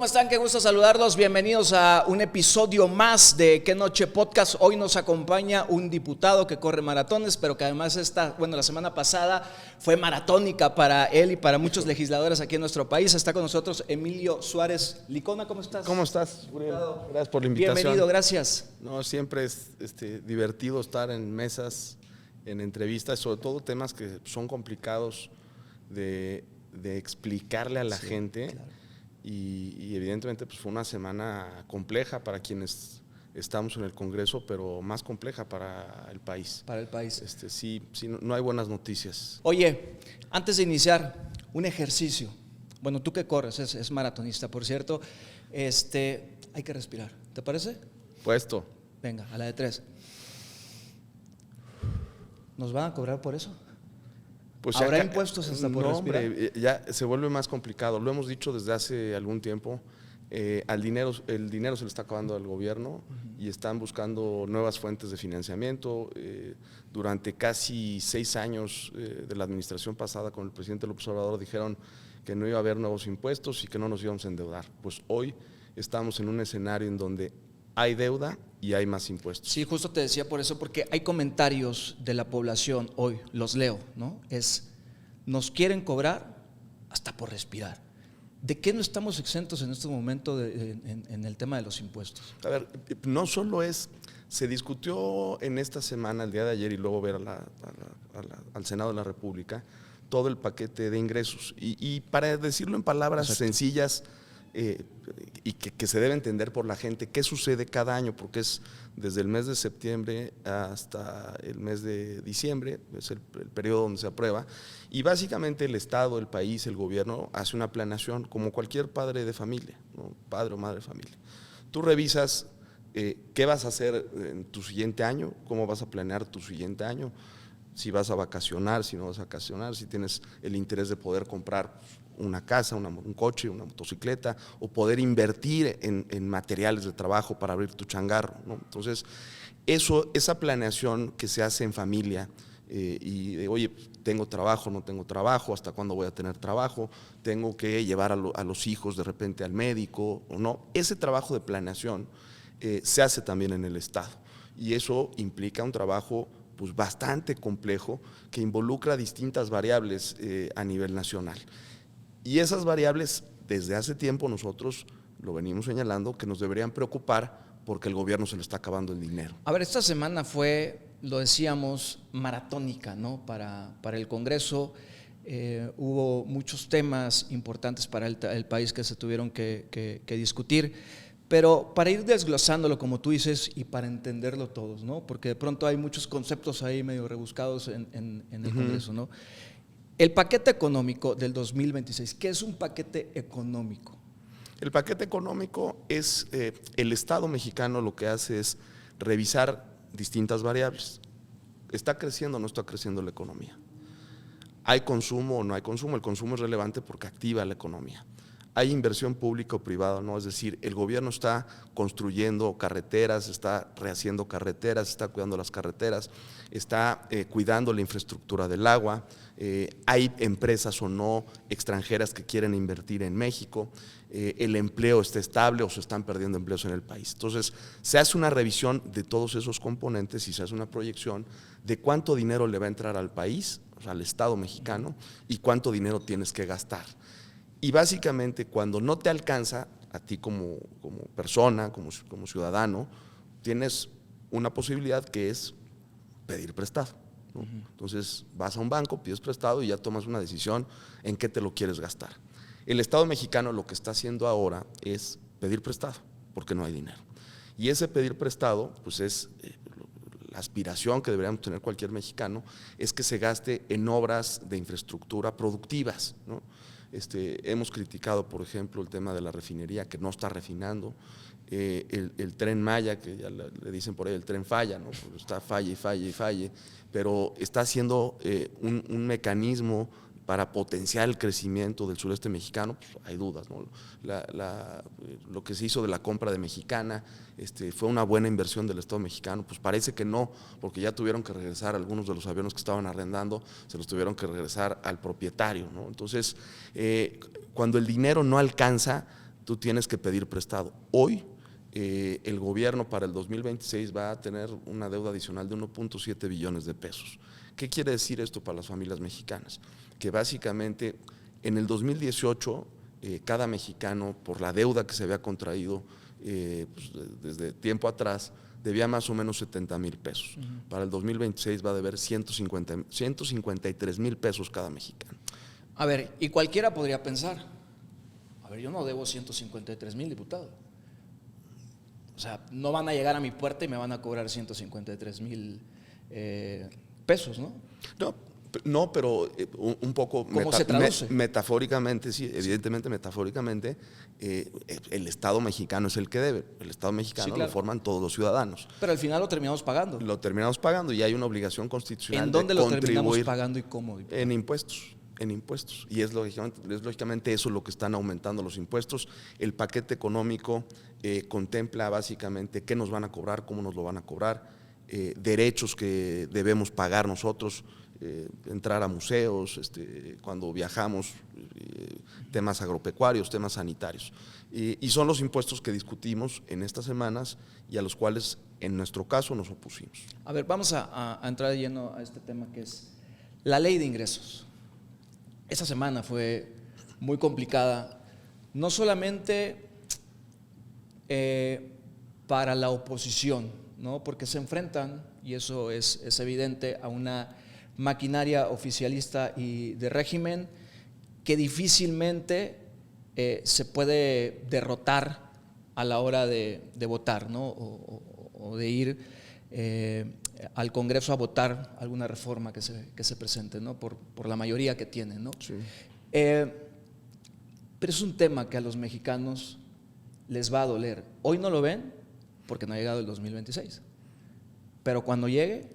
¿Cómo están? Qué gusto saludarlos. Bienvenidos a un episodio más de Qué Noche Podcast. Hoy nos acompaña un diputado que corre maratones, pero que además la semana pasada fue maratónica para él y para muchos legisladores aquí en nuestro país. Está con nosotros Emilio Suárez Licona. ¿Cómo estás? ¿Cómo estás, Uriel? Gracias por la invitación. Bienvenido, gracias. No, siempre es divertido estar en mesas, en entrevistas, sobre todo temas que son complicados de explicarle a la gente. Claro. Y evidentemente pues fue una semana compleja para quienes estamos en el Congreso, pero más compleja para el país. Para el país. Sí, no hay buenas noticias. Oye, antes de iniciar, un ejercicio. Bueno, tú que corres, es maratonista, por cierto. Hay que respirar. ¿Te parece? Puesto. Venga, a la de 3. ¿Nos van a cobrar por eso? Pues ¿Habrá impuestos hasta por respirar? Hombre, ya se vuelve más complicado. Lo hemos dicho desde hace algún tiempo. El dinero se le está acabando al gobierno y están buscando nuevas fuentes de financiamiento. Durante casi 6 años de la administración pasada con el presidente López Obrador dijeron que no iba a haber nuevos impuestos y que no nos íbamos a endeudar. Pues hoy estamos en un escenario en donde hay deuda y hay más impuestos. Sí, justo te decía por eso, porque hay comentarios de la población hoy, los leo, ¿no? Nos quieren cobrar hasta por respirar. ¿De qué no estamos exentos en este momento en el tema de los impuestos? A ver, no solo se discutió en esta semana, el día de ayer y luego ver al Senado de la República, todo el paquete de ingresos. Y para decirlo en palabras sencillas, y que se debe entender por la gente, qué sucede cada año, porque es desde el mes de septiembre hasta el mes de diciembre, es el periodo donde se aprueba, y básicamente el Estado, el país, el gobierno hace una planeación como cualquier padre de familia, ¿no? Padre o madre de familia. Tú revisas qué vas a hacer en tu siguiente año, cómo vas a planear tu siguiente año, si vas a vacacionar, si no vas a vacacionar, si tienes el interés de poder comprar una casa, un coche, una motocicleta, o poder invertir en materiales de trabajo para abrir tu changarro, ¿no? Entonces, esa planeación que se hace en familia, y de, oye, tengo trabajo, no tengo trabajo, hasta cuándo voy a tener trabajo, tengo que llevar a los hijos de repente al médico o no, ese trabajo de planeación se hace también en el Estado, y eso implica un trabajo pues bastante complejo que involucra distintas variables a nivel nacional. Y esas variables, desde hace tiempo nosotros lo venimos señalando, que nos deberían preocupar porque el gobierno se le está acabando el dinero. A ver, esta semana fue, lo decíamos, maratónica, ¿no? Para el Congreso. Hubo muchos temas importantes para el país que se tuvieron que discutir. Pero para ir desglosándolo, como tú dices, y para entenderlo todos, ¿no? Porque de pronto hay muchos conceptos ahí medio rebuscados en el Congreso, ¿no? El paquete económico del 2026, ¿qué es un paquete económico? El paquete económico es, el Estado mexicano lo que hace es revisar distintas variables. ¿Está creciendo o no está creciendo la economía? ¿Hay consumo o no hay consumo? El consumo es relevante porque activa la economía. ¿Hay inversión pública o privada? No, es decir, el gobierno está construyendo carreteras, está rehaciendo carreteras, está cuidando las carreteras, está cuidando la infraestructura del agua, hay empresas o no extranjeras que quieren invertir en México, el empleo está estable o se están perdiendo empleos en el país. Entonces, se hace una revisión de todos esos componentes y se hace una proyección de cuánto dinero le va a entrar al país, o sea, al Estado mexicano, y cuánto dinero tienes que gastar. Y básicamente cuando no te alcanza, a ti como persona, como ciudadano, tienes una posibilidad que es pedir prestado, ¿no? Entonces vas a un banco, pides prestado y ya tomas una decisión en qué te lo quieres gastar. El Estado mexicano lo que está haciendo ahora es pedir prestado, porque no hay dinero. Y ese pedir prestado, pues es la aspiración que deberíamos tener cualquier mexicano, es que se gaste en obras de infraestructura productivas, ¿no? Hemos criticado, por ejemplo, el tema de la refinería, que no está refinando, el Tren Maya, que ya le dicen por ahí el tren falla, ¿no? Está falle, pero está haciendo un mecanismo para potenciar el crecimiento del sureste mexicano. Pues hay dudas, ¿no? Lo que se hizo de la compra de Mexicana, fue una buena inversión del Estado mexicano, pues parece que no, porque ya tuvieron que regresar algunos de los aviones que estaban arrendando, se los tuvieron que regresar al propietario, ¿no? Entonces, cuando el dinero no alcanza, tú tienes que pedir prestado. Hoy el gobierno para el 2026 va a tener una deuda adicional de 1.7 billones de pesos. ¿Qué quiere decir esto para las familias mexicanas? Que básicamente en el 2018 cada mexicano, por la deuda que se había contraído pues, desde tiempo atrás, debía más o menos 70,000 pesos. Para el 2026 va a deber 153,000 pesos cada mexicano. A ver, y cualquiera podría pensar, a ver, yo no debo 153,000, diputado. O sea, no van a llegar a mi puerta y me van a cobrar 153,000 pesos, ¿no? No, pero un poco ¿Cómo se traduce? Metafóricamente, sí, evidentemente metafóricamente, el Estado mexicano es el que debe. El Estado mexicano sí, claro, lo forman todos los ciudadanos. Pero al final lo terminamos pagando. Lo terminamos pagando y hay una obligación constitucional de contribuir. ¿En dónde lo terminamos pagando y cómo? En impuestos. Y es lógicamente eso lo que están aumentando los impuestos. El paquete económico contempla básicamente qué nos van a cobrar, cómo nos lo van a cobrar, derechos que debemos pagar nosotros, entrar a museos, cuando viajamos, temas agropecuarios, temas sanitarios. Y son los impuestos que discutimos en estas semanas y a los cuales en nuestro caso nos opusimos. A ver, vamos a entrar de lleno a este tema que es la ley de ingresos. Esta semana fue muy complicada, no solamente para la oposición, ¿no? Porque se enfrentan, y eso es evidente, a una maquinaria oficialista y de régimen que difícilmente se puede derrotar a la hora de votar, ¿no? o de ir al Congreso a votar alguna reforma que se presente, ¿no? por la mayoría que tiene, ¿no? Sí. Pero es un tema que a los mexicanos les va a doler. Hoy no lo ven porque no ha llegado el 2026, pero cuando llegue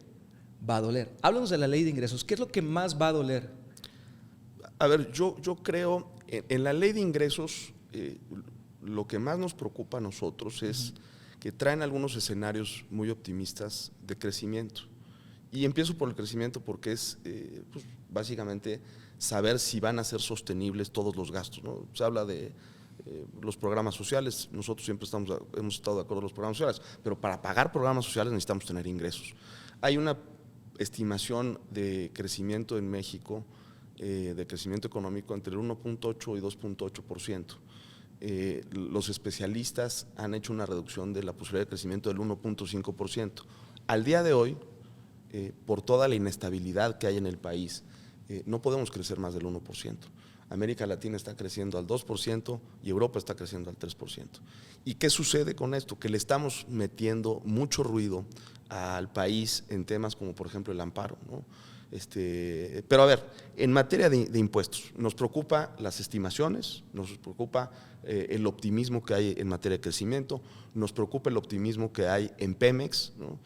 va a doler. Háblanos de la ley de ingresos. ¿Qué es lo que más va a doler? A ver, yo creo en la ley de ingresos lo que más nos preocupa a nosotros es que traen algunos escenarios muy optimistas de crecimiento. Y empiezo por el crecimiento porque es pues, básicamente saber si van a ser sostenibles todos los gastos, ¿no? Se habla de los programas sociales, nosotros siempre hemos estado de acuerdo con los programas sociales, pero para pagar programas sociales necesitamos tener ingresos. Hay una estimación de crecimiento en México, de crecimiento económico entre el 1.8 y 2.8%. Los especialistas han hecho una reducción de la posibilidad de crecimiento del 1.5%. Al día de hoy, por toda la inestabilidad que hay en el país, no podemos crecer más del 1%. América Latina está creciendo al 2% y Europa está creciendo al 3%. ¿Y qué sucede con esto? Que le estamos metiendo mucho ruido al país en temas como por ejemplo el amparo, ¿no? Pero a ver, en materia de impuestos, nos preocupa las estimaciones, nos preocupa el optimismo que hay en materia de crecimiento, nos preocupa el optimismo que hay en Pemex, ¿no?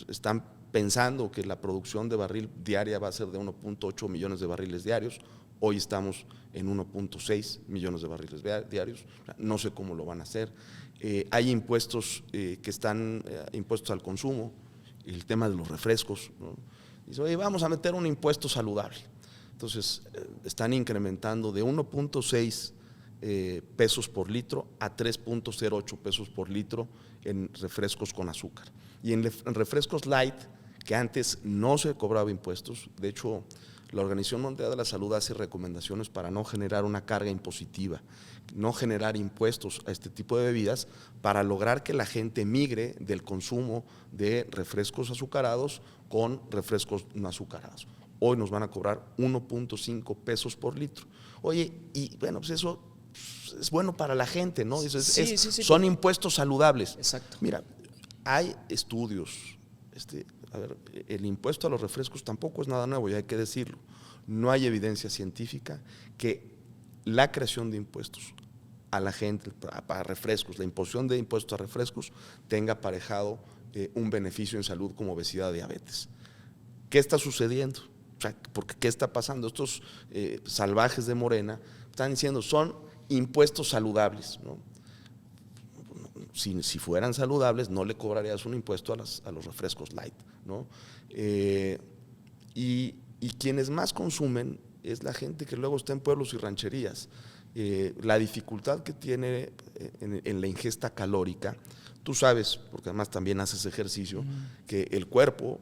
Están pensando que la producción de barril diaria va a ser de 1.8 millones de barriles diarios, hoy estamos en 1.6 millones de barriles diarios, no sé cómo lo van a hacer. Hay impuestos que están impuestos al consumo, el tema de los refrescos, ¿no? Dice, oye, vamos a meter un impuesto saludable. Entonces, están incrementando de 1.6 pesos por litro a 3.08 pesos por litro en refrescos con azúcar. Y en refrescos light, que antes no se cobraba impuestos, de hecho, la Organización Mundial de la Salud hace recomendaciones para no generar una carga impositiva, no generar impuestos a este tipo de bebidas para lograr que la gente migre del consumo de refrescos azucarados con refrescos no azucarados. Hoy nos van a cobrar 1.5 pesos por litro. Oye, y bueno, pues eso es bueno para la gente, ¿no? Sí, son impuestos saludables. Exacto. Mira, hay estudios. A ver, el impuesto a los refrescos tampoco es nada nuevo, ya hay que decirlo. No hay evidencia científica que la creación de impuestos a la gente para refrescos, la imposición de impuestos a refrescos tenga aparejado un beneficio en salud como obesidad, diabetes. ¿Qué está sucediendo? O sea, porque ¿qué está pasando? Estos salvajes de Morena están diciendo son impuestos saludables, ¿no? Si fueran saludables, no le cobrarías un impuesto a los refrescos light, ¿no? Y quienes más consumen es la gente que luego está en pueblos y rancherías. la dificultad que tiene en la ingesta calórica. Tú sabes, porque además también haces ejercicio, que el cuerpo,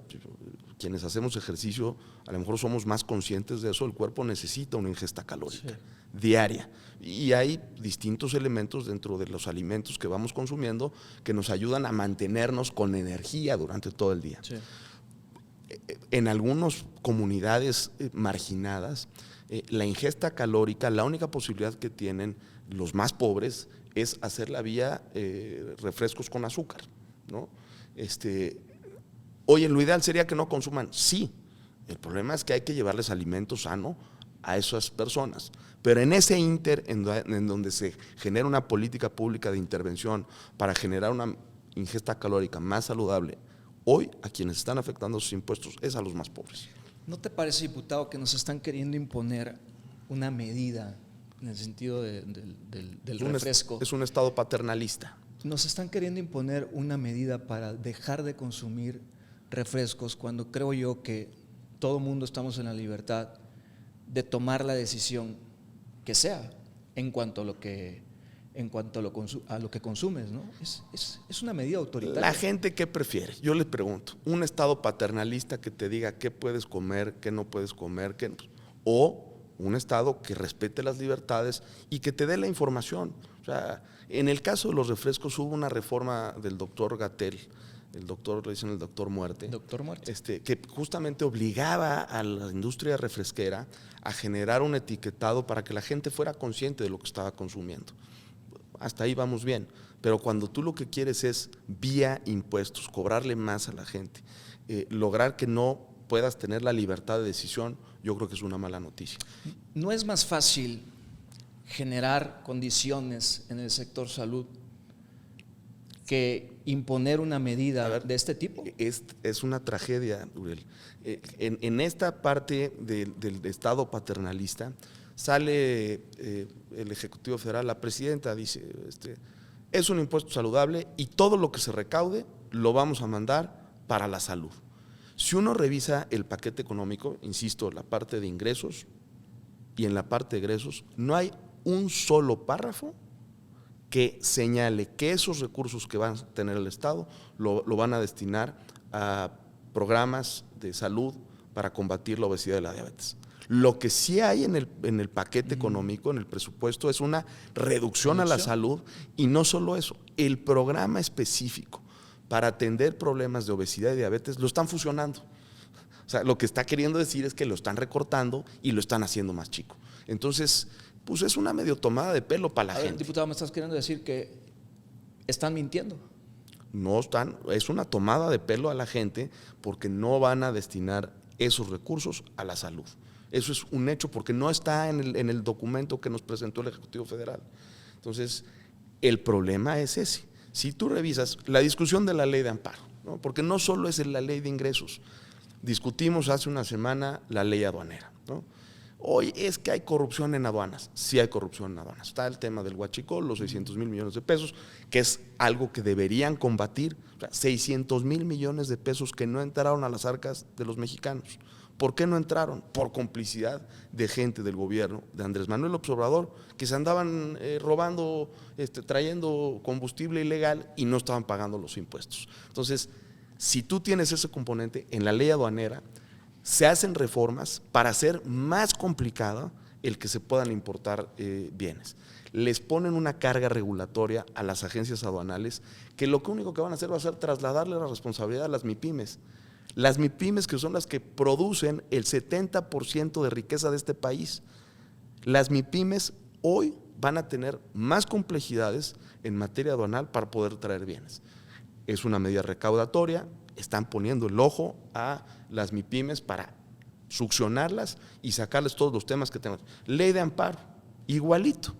quienes hacemos ejercicio, a lo mejor somos más conscientes de eso, el cuerpo necesita una ingesta calórica diaria. Y hay distintos elementos dentro de los alimentos que vamos consumiendo que nos ayudan a mantenernos con energía durante todo el día. Sí. En algunas comunidades marginadas, la ingesta calórica, la única posibilidad que tienen los más pobres es hacerla vía refrescos con azúcar, ¿no? Oye, lo ideal sería que no consuman. Sí, el problema es que hay que llevarles alimento sano a esas personas. Pero en ese ínter, en donde se genera una política pública de intervención para generar una ingesta calórica más saludable, hoy a quienes están afectando sus impuestos es a los más pobres. ¿No te parece, diputado, que nos están queriendo imponer una medida en el sentido del refresco? Es un estado paternalista. Nos están queriendo imponer una medida para dejar de consumir refrescos cuando creo yo que todo mundo estamos en la libertad de tomar la decisión que sea en cuanto a lo que consumes, ¿no? Es una medida autoritaria. La gente, ¿qué prefiere? Yo les pregunto, un estado paternalista que te diga qué puedes comer, qué no puedes comer, o un estado que respete las libertades y que te dé la información. O sea, en el caso de los refrescos hubo una reforma del doctor Gatell, el doctor, le dicen el doctor Muerte. Doctor Muerte. Que justamente obligaba a la industria refresquera a generar un etiquetado para que la gente fuera consciente de lo que estaba consumiendo. Hasta ahí vamos bien, pero cuando tú lo que quieres es vía impuestos, cobrarle más a la gente, lograr que no puedas tener la libertad de decisión, yo creo que es una mala noticia. ¿No es más fácil generar condiciones en el sector salud que imponer una medida de este tipo? Es una tragedia, Uriel. En esta parte del Estado paternalista sale el Ejecutivo Federal, la presidenta dice, es un impuesto saludable y todo lo que se recaude lo vamos a mandar para la salud. Si uno revisa el paquete económico, insisto, la parte de ingresos y en la parte de egresos, no hay un solo párrafo que señale que esos recursos que va a tener el Estado lo van a destinar a programas de salud para combatir la obesidad y la diabetes. Lo que sí hay en el paquete económico, en el presupuesto, es una reducción a la salud y no solo eso, el programa específico para atender problemas de obesidad y diabetes lo están fusionando. O sea, lo que está queriendo decir es que lo están recortando y lo están haciendo más chico. Entonces, pues es una medio tomada de pelo para la gente. Diputado, ¿me estás queriendo decir que están mintiendo? No están, es una tomada de pelo a la gente porque no van a destinar esos recursos a la salud. Eso es un hecho porque no está en el documento que nos presentó el Ejecutivo Federal. Entonces, el problema es ese. Si tú revisas la discusión de la ley de amparo, ¿no? Porque no solo es la ley de ingresos, discutimos hace una semana la ley aduanera, ¿no? Hoy es que hay corrupción en aduanas, sí hay corrupción en aduanas. Está el tema del huachicol, los 600,000 millones de pesos, que es algo que deberían combatir. O sea, 600,000 millones de pesos que no entraron a las arcas de los mexicanos. ¿Por qué no entraron? Por complicidad de gente del gobierno de Andrés Manuel López Obrador, que se andaban robando, trayendo combustible ilegal y no estaban pagando los impuestos. Entonces, si tú tienes ese componente en la ley aduanera, se hacen reformas para hacer más complicado el que se puedan importar bienes. Les ponen una carga regulatoria a las agencias aduanales que lo único que van a hacer va a ser trasladarle la responsabilidad a las MIPYMES. Las MIPYMES, que son las que producen el 70% de riqueza de este país. Las MIPYMES hoy van a tener más complejidades en materia aduanal para poder traer bienes. Es una medida recaudatoria, están poniendo el ojo a las MIPYMES para succionarlas y sacarles todos los temas que tenemos. Ley de amparo, igualito.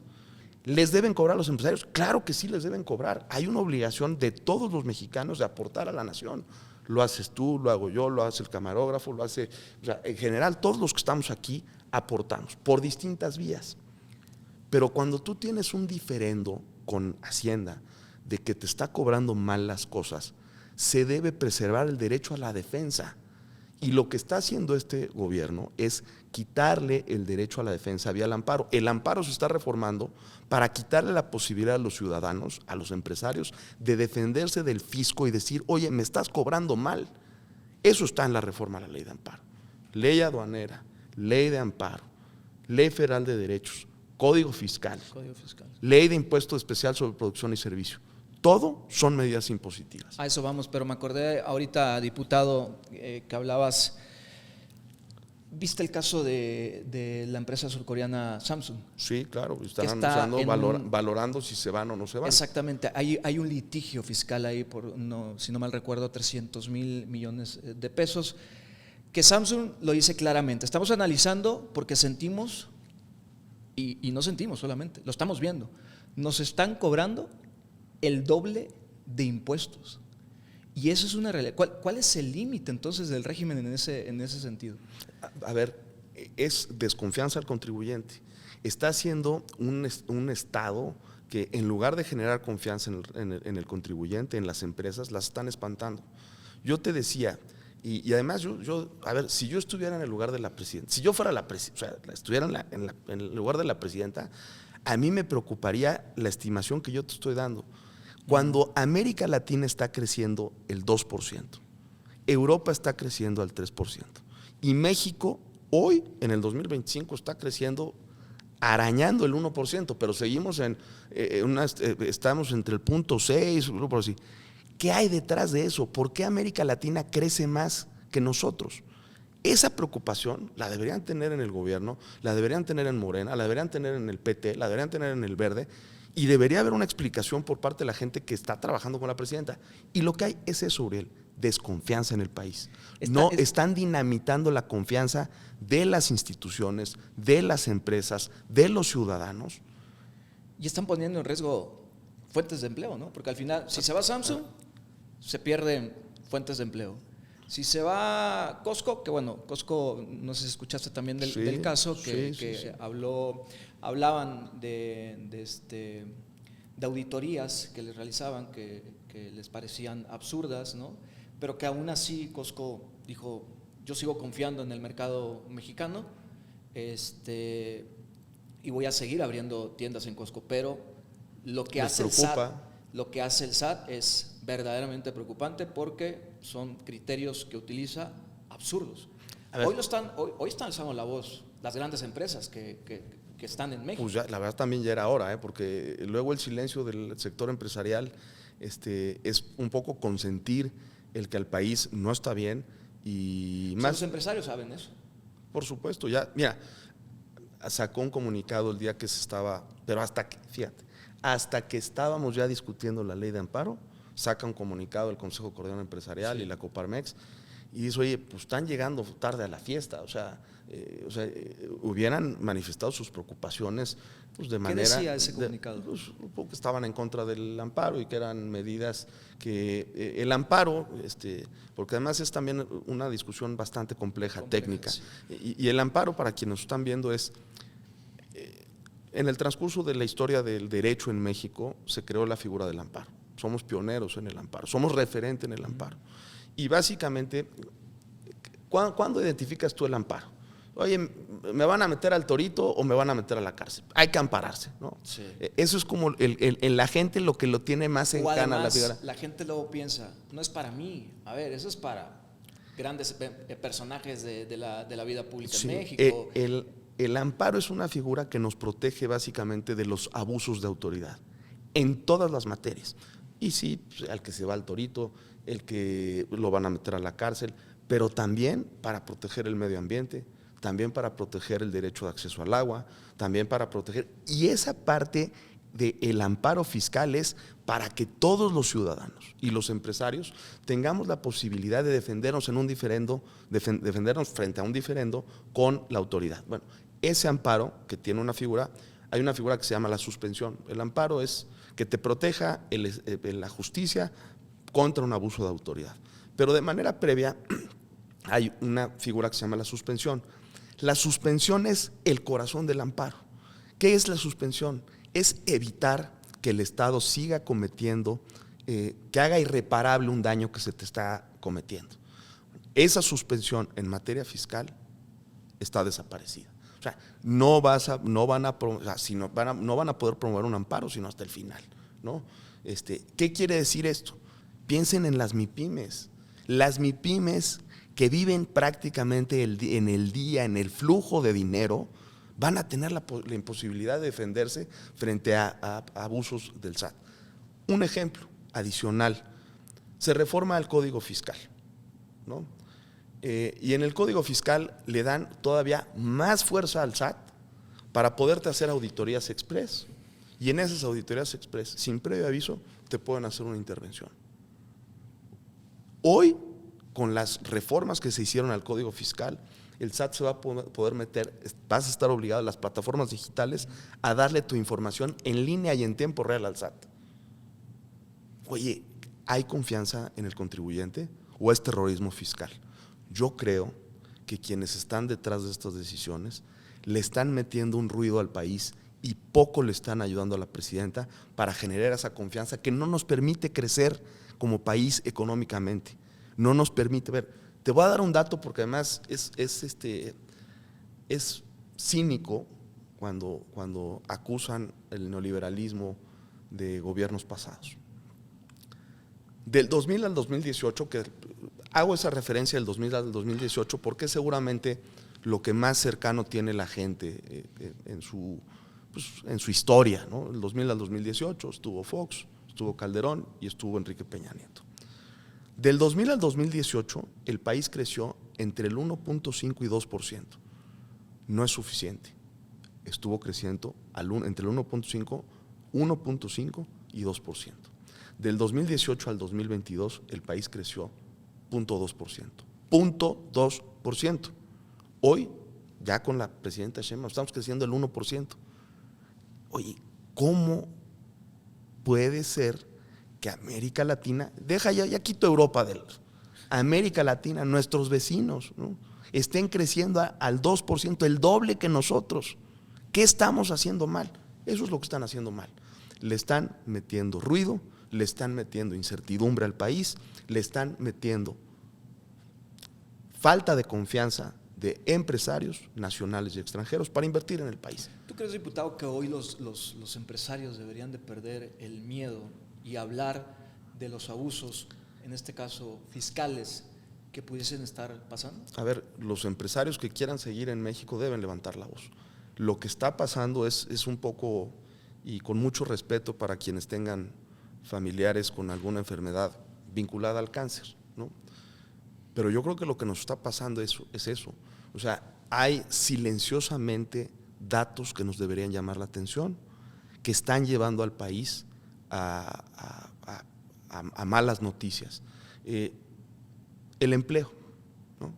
¿Les deben cobrar a los empresarios? Claro que sí les deben cobrar. Hay una obligación de todos los mexicanos de aportar a la nación. Lo haces tú, lo hago yo, lo hace el camarógrafo, lo hace… O sea, en general, todos los que estamos aquí aportamos por distintas vías. Pero cuando tú tienes un diferendo con Hacienda de que te está cobrando mal las cosas, se debe preservar el derecho a la defensa. Y lo que está haciendo este gobierno es quitarle el derecho a la defensa vía el amparo. El amparo se está reformando para quitarle la posibilidad a los ciudadanos, a los empresarios, de defenderse del fisco y decir, oye, me estás cobrando mal. Eso está en la reforma a la ley de amparo. Ley aduanera, ley de amparo, ley federal de derechos, código fiscal, ley de impuesto especial sobre producción y servicio. Todo son medidas impositivas. A eso vamos, pero me acordé ahorita, diputado, que hablabas, ¿viste el caso de la empresa surcoreana Samsung? Sí, claro, están anunciando, valorando si se van o no se van. Exactamente, hay un litigio fiscal ahí por, si no mal recuerdo, 300,000 millones de pesos, que Samsung lo dice claramente, estamos analizando porque sentimos, y no sentimos solamente, lo estamos viendo, nos están cobrando el doble de impuestos. Y eso es una realidad. ¿Cuál es el límite entonces del régimen en ese sentido? A ver, es desconfianza al contribuyente. Está haciendo un Estado que en lugar de generar confianza en el contribuyente, en las empresas, las están espantando. Yo te decía, y además a ver, si yo estuviera en el lugar de la presidenta, si yo fuera estuviera en el lugar de la presidenta, a mí me preocuparía la estimación que yo te estoy dando. Cuando América Latina está creciendo el 2%, Europa está creciendo al 3%, y México hoy, en el 2025, está creciendo arañando el 1%, pero seguimos estamos entre el 0.6, por así. ¿Qué hay detrás de eso? ¿Por qué América Latina crece más que nosotros? Esa preocupación la deberían tener en el gobierno, la deberían tener en Morena, la deberían tener en el PT, la deberían tener en el Verde, y debería haber una explicación por parte de la gente que está trabajando con la presidenta. Y lo que hay es eso, Uriel, desconfianza en el país. Están dinamitando la confianza de las instituciones, de las empresas, de los ciudadanos. Y están poniendo en riesgo fuentes de empleo, ¿no? Porque al final, si se va Samsung, se pierden fuentes de empleo. Si se va Costco, que bueno, Costco, no sé si escuchaste también del caso, que hablaban de auditorías que les realizaban que les parecían absurdas, ¿no? Pero que aún así Costco dijo, yo sigo confiando en el mercado mexicano, y voy a seguir abriendo tiendas en Costco, pero lo que hace el SAT es verdaderamente preocupante porque son criterios que utiliza absurdos. Hoy están alzando la voz las grandes empresas que están en México. Pues ya, la verdad también ya era hora, porque luego el silencio del sector empresarial es un poco consentir el que al país no está bien y más. Los empresarios saben eso. Por supuesto, ya, mira, sacó un comunicado el día que se estaba, pero hasta que estábamos ya discutiendo la ley de amparo, saca un comunicado el Consejo Coordinador Empresarial y la Coparmex y dice, oye, pues están llegando tarde a la fiesta, hubieran manifestado sus preocupaciones pues de manera… ¿Qué decía ese comunicado? Que estaban en contra del amparo y que eran medidas que el amparo, porque además es también una discusión bastante compleja técnica, sí. Y el amparo, para quienes nos están viendo, es… En el transcurso de la historia del derecho en México se creó la figura del amparo. Somos pioneros en el amparo, somos referente en el amparo. Y básicamente, ¿cuándo identificas tú el amparo? Oye, ¿me van a meter al torito o me van a meter a la cárcel? Hay que ampararse, ¿no? Sí. Eso es como la gente lo que lo tiene más en cana. Además, la gente luego piensa, no es para mí, a ver, eso es para grandes personajes de la vida pública en México. El amparo es una figura que nos protege básicamente de los abusos de autoridad en todas las materias. Y sí, pues, al que se va al torito, el que lo van a meter a la cárcel, pero también para proteger el medio ambiente, también para proteger el derecho de acceso al agua, también para proteger… Y esa parte del amparo fiscal es para que todos los ciudadanos y los empresarios tengamos la posibilidad de defendernos en un diferendo, defendernos frente a un diferendo con la autoridad. Bueno, ese amparo que tiene una figura, hay una figura que se llama la suspensión. El amparo es que te proteja la justicia contra un abuso de autoridad. Pero de manera previa hay una figura que se llama la suspensión. La suspensión es el corazón del amparo. ¿Qué es la suspensión? Es evitar que el Estado siga cometiendo, que haga irreparable un daño que se te está cometiendo. esa suspensión en materia fiscal está desaparecida. O sea, no van a poder promover un amparo sino hasta el final, ¿no? ¿Qué quiere decir esto? Piensen en las MIPYMES. Las MIPYMES que viven prácticamente en el día, en el flujo de dinero, van a tener la imposibilidad de defenderse frente a abusos del SAT. Un ejemplo adicional, se reforma el Código Fiscal, ¿no? Y en el Código Fiscal le dan todavía más fuerza al SAT para poderte hacer auditorías express. Y en esas auditorías express, sin previo aviso, te pueden hacer una intervención. Hoy, con las reformas que se hicieron al Código Fiscal, el SAT se va a poder meter, vas a estar obligado a las plataformas digitales a darle tu información en línea y en tiempo real al SAT. Oye, ¿hay confianza en el contribuyente o es terrorismo fiscal? Yo creo que quienes están detrás de estas decisiones le están metiendo un ruido al país y poco le están ayudando a la presidenta para generar esa confianza que no nos permite crecer como país económicamente. No nos permite ver. Te voy a dar un dato porque además es cínico cuando acusan el neoliberalismo de gobiernos pasados. Del 2000 al 2018, que hago esa referencia del 2000 al 2018 porque es seguramente lo que más cercano tiene la gente en su historia, ¿no? El 2000 al 2018 estuvo Fox, estuvo Calderón y estuvo Enrique Peña Nieto. Del 2000 al 2018 el país creció entre el 1.5 y 2%. No es suficiente. Estuvo creciendo entre el 1.5 y 2%. Del 2018 al 2022 el país creció 0.2%. 0.2%. Hoy, ya con la presidenta Sheinbaum, estamos creciendo el 1%. Oye, ¿cómo puede ser que América Latina, ya quito Europa América Latina, nuestros vecinos, ¿no?, estén creciendo al 2%, el doble que nosotros? ¿Qué estamos haciendo mal? Eso es lo que están haciendo mal. Le están metiendo ruido, le están metiendo incertidumbre al país, le están metiendo falta de confianza de empresarios nacionales y extranjeros para invertir en el país. ¿Tú crees, diputado, que hoy los empresarios deberían de perder el miedo y hablar de los abusos, en este caso fiscales, que pudiesen estar pasando? A ver, los empresarios que quieran seguir en México deben levantar la voz. Lo que está pasando es un poco, y con mucho respeto para quienes tengan familiares con alguna enfermedad vinculada al cáncer, ¿no? Pero yo creo que lo que nos está pasando es eso. O sea, hay silenciosamente datos que nos deberían llamar la atención, que están llevando al país a malas noticias. El empleo, ¿no?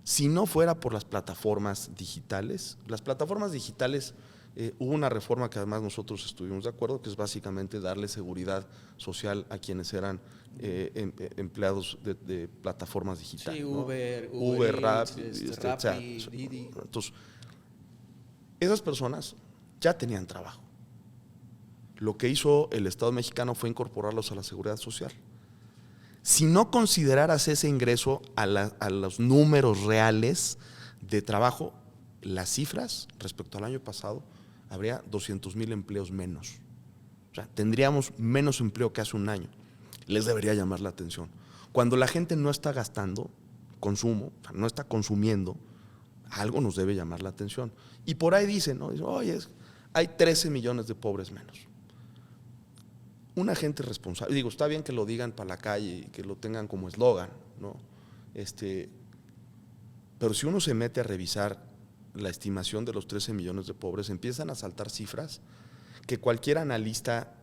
Si no fuera por las plataformas digitales, hubo una reforma que además nosotros estuvimos de acuerdo, que es básicamente darle seguridad social a quienes eran empleados de plataformas digitales. Sí, ¿no? Uber, Rappi, Didi. Entonces, esas personas ya tenían trabajo. Lo que hizo el Estado mexicano fue incorporarlos a la seguridad social. Si no consideraras ese ingreso a los números reales de trabajo, las cifras respecto al año pasado, habría 200,000 empleos menos. O sea, tendríamos menos empleo que hace un año. Les debería llamar la atención. Cuando la gente no está gastando consumo, o sea, no está consumiendo, algo nos debe llamar la atención. Y por ahí dicen, ¿no? Dicen, oye, hay 13 millones de pobres menos. Una gente responsable, digo, está bien que lo digan para la calle y que lo tengan como eslogan, ¿no? Pero si uno se mete a revisar la estimación de los 13 millones de pobres, empiezan a saltar cifras que cualquier analista,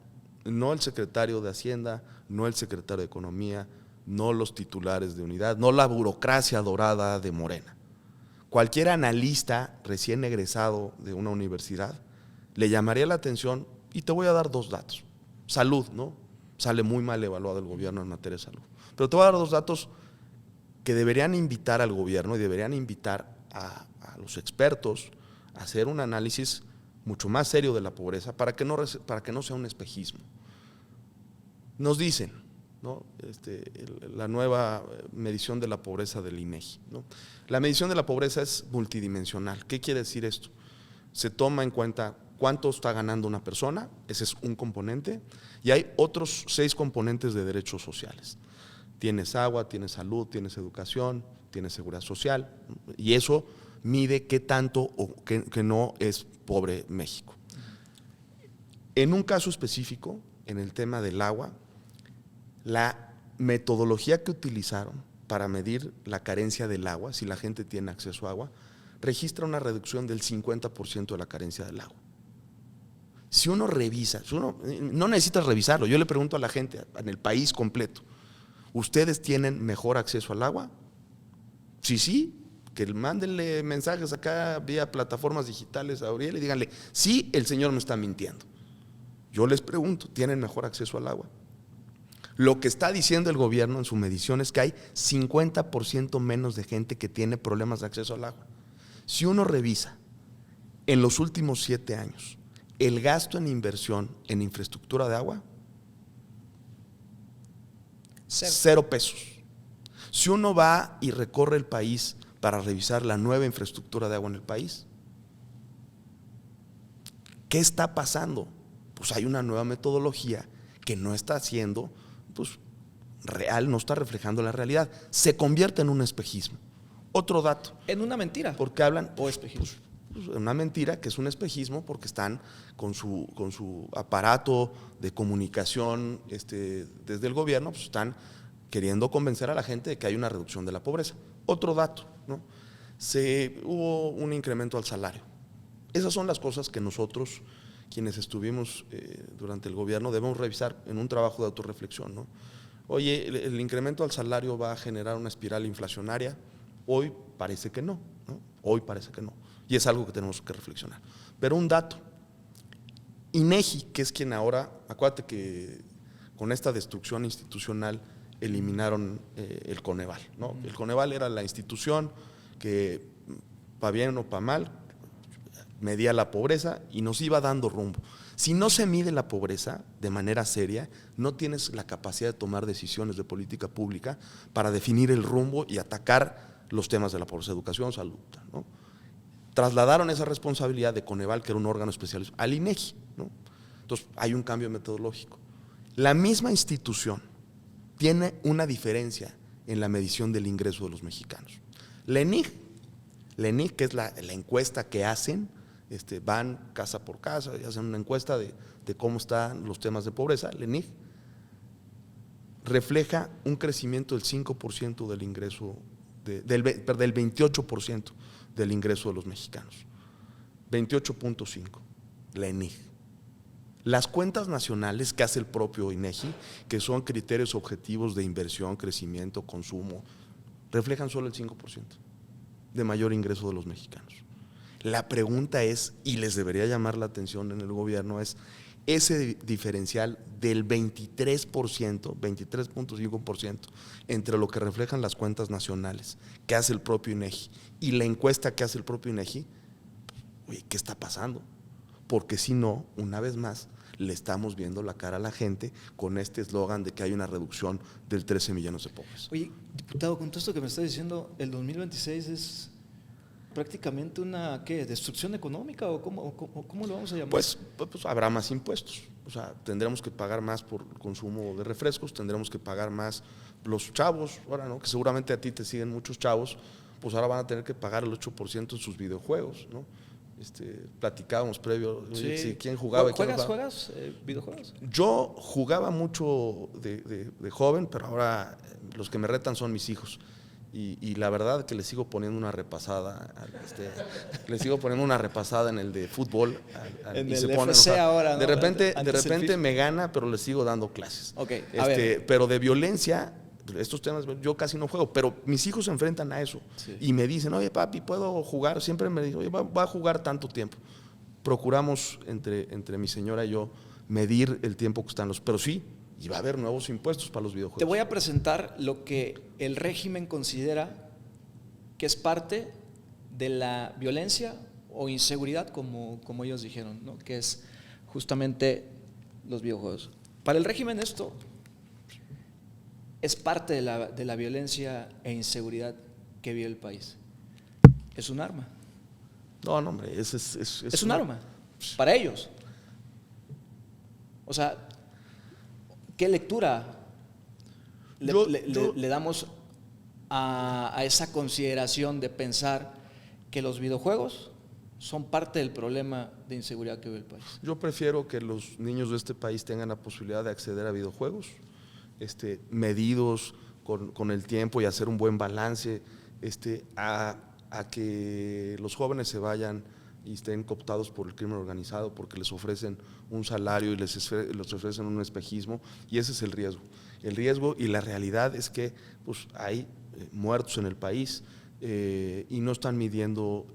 no el secretario de Hacienda, no el secretario de Economía, no los titulares de unidad, no la burocracia dorada de Morena. Cualquier analista recién egresado de una universidad le llamaría la atención, y te voy a dar dos datos. Salud, ¿no? Sale muy mal evaluado el gobierno en materia de salud. Pero te voy a dar dos datos que deberían invitar al gobierno y deberían invitar a los expertos a hacer un análisis mucho más serio de la pobreza para que no sea un espejismo. Nos dicen, ¿no? La nueva medición de la pobreza del INEGI, ¿no? La medición de la pobreza es multidimensional. ¿Qué quiere decir esto? Se toma en cuenta cuánto está ganando una persona, ese es un componente, y hay otros 6 componentes de derechos sociales. Tienes agua, tienes salud, tienes educación, tienes seguridad social, y eso mide qué tanto o qué no es pobre México. En un caso específico, en el tema del agua, la metodología que utilizaron para medir la carencia del agua, si la gente tiene acceso a agua, registra una reducción del 50% de la carencia del agua. Si uno revisa, no necesitas revisarlo, yo le pregunto a la gente en el país completo, ¿ustedes tienen mejor acceso al agua? Sí, que mándenle mensajes acá vía plataformas digitales a Uriel y díganle, sí, el señor no está mintiendo. Yo les pregunto, ¿tienen mejor acceso al agua? Lo que está diciendo el gobierno en su medición es que hay 50% menos de gente que tiene problemas de acceso al agua. Si uno revisa en los últimos 7 años el gasto en inversión en infraestructura de agua, 0 pesos. Si uno va y recorre el país para revisar la nueva infraestructura de agua en el país, ¿qué está pasando? Pues hay una nueva metodología que no está haciendo, pues, real, no está reflejando la realidad. Se convierte en un espejismo. Otro dato. En una mentira. Porque hablan. O espejismo. Pues, una mentira que es un espejismo porque están con su aparato de comunicación desde el gobierno, pues están queriendo convencer a la gente de que hay una reducción de la pobreza. Otro dato, ¿no? Hubo un incremento al salario. Esas son las cosas que nosotros, quienes estuvimos durante el gobierno, debemos revisar en un trabajo de autorreflexión, ¿no? Oye, ¿el incremento al salario va a generar una espiral inflacionaria? Hoy parece que no, ¿no? Hoy parece que no. Y es algo que tenemos que reflexionar. Pero un dato, INEGI, que es quien ahora, acuérdate que con esta destrucción institucional eliminaron el Coneval, ¿no? El Coneval era la institución que, para bien o para mal, medía la pobreza y nos iba dando rumbo. Si no se mide la pobreza de manera seria, no tienes la capacidad de tomar decisiones de política pública para definir el rumbo y atacar los temas de la pobreza, educación, salud, ¿no? Trasladaron esa responsabilidad de Coneval, que era un órgano especializado, al INEGI, ¿no? Entonces hay un cambio metodológico. La misma institución tiene una diferencia en la medición del ingreso de los mexicanos. La ENIG, que es la encuesta que hacen, van casa por casa y hacen una encuesta de cómo están los temas de pobreza. La ENIG refleja un crecimiento del 5% del ingreso, del 28% del ingreso de los mexicanos. 28.5, la ENIG. Las cuentas nacionales que hace el propio INEGI, que son criterios objetivos de inversión, crecimiento, consumo, reflejan solo el 5% de mayor ingreso de los mexicanos. La pregunta es, y les debería llamar la atención en el gobierno, es ese diferencial del 23%, 23.5% entre lo que reflejan las cuentas nacionales que hace el propio INEGI y la encuesta que hace el propio INEGI. Oye, ¿qué está pasando? Porque si no, una vez más, le estamos viendo la cara a la gente con este eslogan de que hay una reducción del 13 millones de pobres. Oye, diputado, con todo esto que me está diciendo, el 2026 es prácticamente una, ¿qué? ¿Destrucción económica o cómo lo vamos a llamar? Pues habrá más impuestos, o sea, tendremos que pagar más por el consumo de refrescos, tendremos que pagar más los chavos, ahora, ¿no? Que seguramente a ti te siguen muchos chavos, pues ahora van a tener que pagar el 8% en sus videojuegos, ¿no? Platicábamos previo, sí. Si quién jugaba. ¿Juegas videojuegos? Yo jugaba mucho de joven, pero ahora los que me retan son mis hijos. Y la verdad que les sigo poniendo una repasada, en el de fútbol. En y el se ponen, FC ahora, ¿no? De repente me gana, pero les sigo dando clases. Okay, pero de violencia, estos temas yo casi no juego, pero mis hijos se enfrentan a eso. Sí. Y me dicen, oye papi, ¿puedo jugar? Siempre me dicen, oye, va a jugar tanto tiempo. Procuramos entre mi señora y yo medir el tiempo que están pero sí, y va a haber nuevos impuestos para los videojuegos. Te voy a presentar lo que el régimen considera que es parte de la violencia o inseguridad, como ellos dijeron, ¿no? Que es justamente los videojuegos. Para el régimen esto es parte de la violencia e inseguridad que vive el país. Es un arma. No, hombre, es un arma para ellos. O sea, ¿qué lectura le damos a esa consideración de pensar que los videojuegos son parte del problema de inseguridad que vive el país? Yo prefiero que los niños de este país tengan la posibilidad de acceder a videojuegos, medidos con el tiempo y hacer un buen balance, a que los jóvenes se vayan y estén cooptados por el crimen organizado porque les ofrecen un salario y les ofrecen un espejismo, y ese es el riesgo. El riesgo y la realidad es que pues, hay muertos en el país y no están midiendo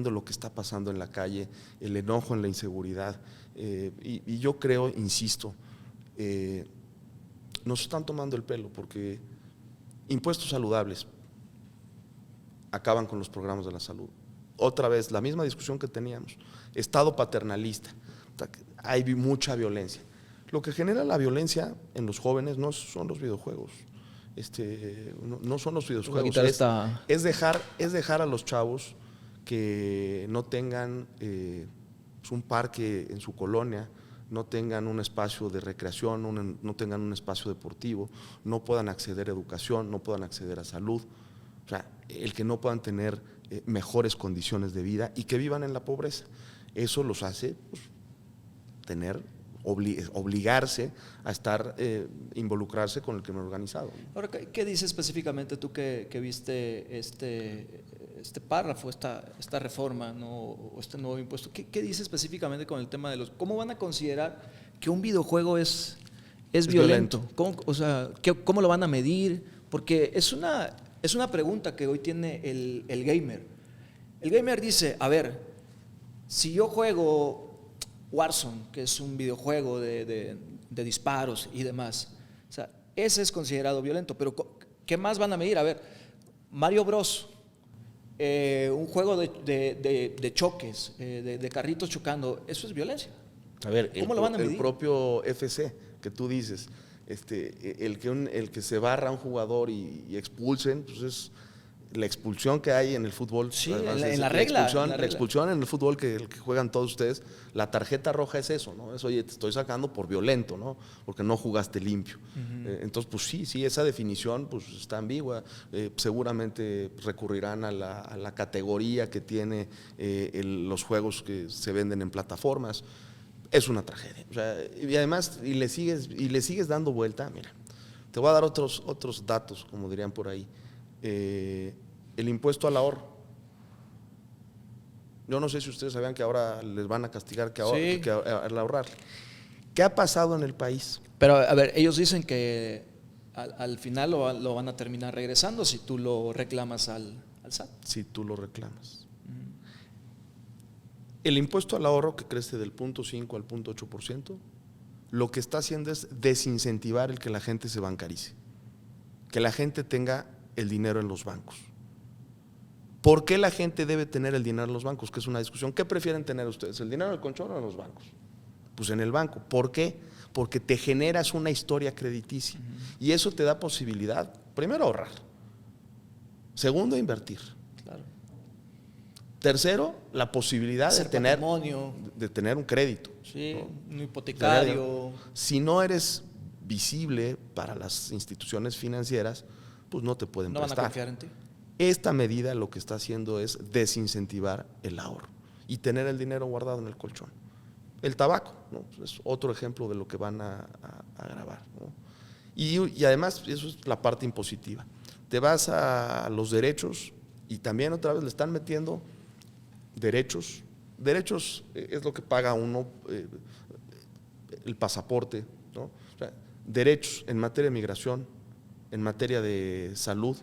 lo que está pasando en la calle, el enojo en la inseguridad. Y yo creo, insisto, nos están tomando el pelo porque impuestos saludables acaban con los programas de la salud. Otra vez, la misma discusión que teníamos, Estado paternalista, hay mucha violencia. Lo que genera la violencia en los jóvenes no son los videojuegos, no son los videojuegos, es dejar a los chavos que no tengan un parque en su colonia, no tengan un espacio de recreación, no tengan un espacio deportivo, no puedan acceder a educación, no puedan acceder a salud. O sea, el que no puedan tener mejores condiciones de vida y que vivan en la pobreza. Eso los hace pues, obligarse a estar, involucrarse con el crimen organizado. Ahora, ¿qué dice específicamente tú que viste este párrafo, esta reforma, ¿no? O este nuevo impuesto? ¿Qué dice específicamente con el tema de cómo van a considerar que un videojuego es violento? ¿Cómo lo van a medir? Porque es una pregunta que hoy tiene el gamer. El gamer dice, a ver, si yo juego Warzone, que es un videojuego de disparos y demás, o sea, ese es considerado violento, pero ¿qué más van a medir? A ver, Mario Bros, un juego de choques, de carritos chocando, eso es violencia. A ver, ¿Cómo lo van a medir? El propio FC que tú dices, el que se barra a un jugador y expulsen, pues es la expulsión que hay en el fútbol. Sí, en la regla. La expulsión en el fútbol que juegan todos ustedes, la tarjeta roja es eso, ¿no? Es, oye, te estoy sacando por violento, ¿no? Porque no jugaste limpio. Entonces, pues sí, esa definición pues está ambigua. Seguramente recurrirán a la categoría que tiene los juegos que se venden en plataformas. Es una tragedia. O sea, y además, le sigues dando vuelta. Mira, te voy a dar otros datos, como dirían por ahí. El impuesto al ahorro. Yo no sé si ustedes sabían que ahora les van a castigar al ahorrar. ¿Qué ha pasado en el país? Pero, a ver, ellos dicen que al final lo van a terminar regresando si tú lo reclamas al SAT. Si tú lo reclamas. El impuesto al ahorro, que crece del 0.5 al 0.8%, lo que está haciendo es desincentivar el que la gente se bancarice, que la gente tenga el dinero en los bancos. ¿Por qué la gente debe tener el dinero en los bancos? Que es una discusión. ¿Qué prefieren tener ustedes? ¿El dinero en el colchón o en los bancos? Pues en el banco. ¿Por qué? Porque te generas una historia crediticia y eso te da posibilidad, primero, ahorrar, segundo, invertir. Claro. Tercero, la posibilidad de tener un crédito. Sí, ¿no? Un hipotecario. Si no eres visible para las instituciones financieras, pues no te pueden prestar. No van a confiar en ti. Esta medida lo que está haciendo es desincentivar el ahorro y tener el dinero guardado en el colchón. El tabaco, ¿no? Es otro ejemplo de lo que van a grabar, ¿no? Y además, eso es la parte impositiva. Te vas a los derechos y también otra vez le están metiendo derechos. Derechos es lo que paga uno, el pasaporte, ¿no? O sea, derechos en materia de migración, en materia de salud,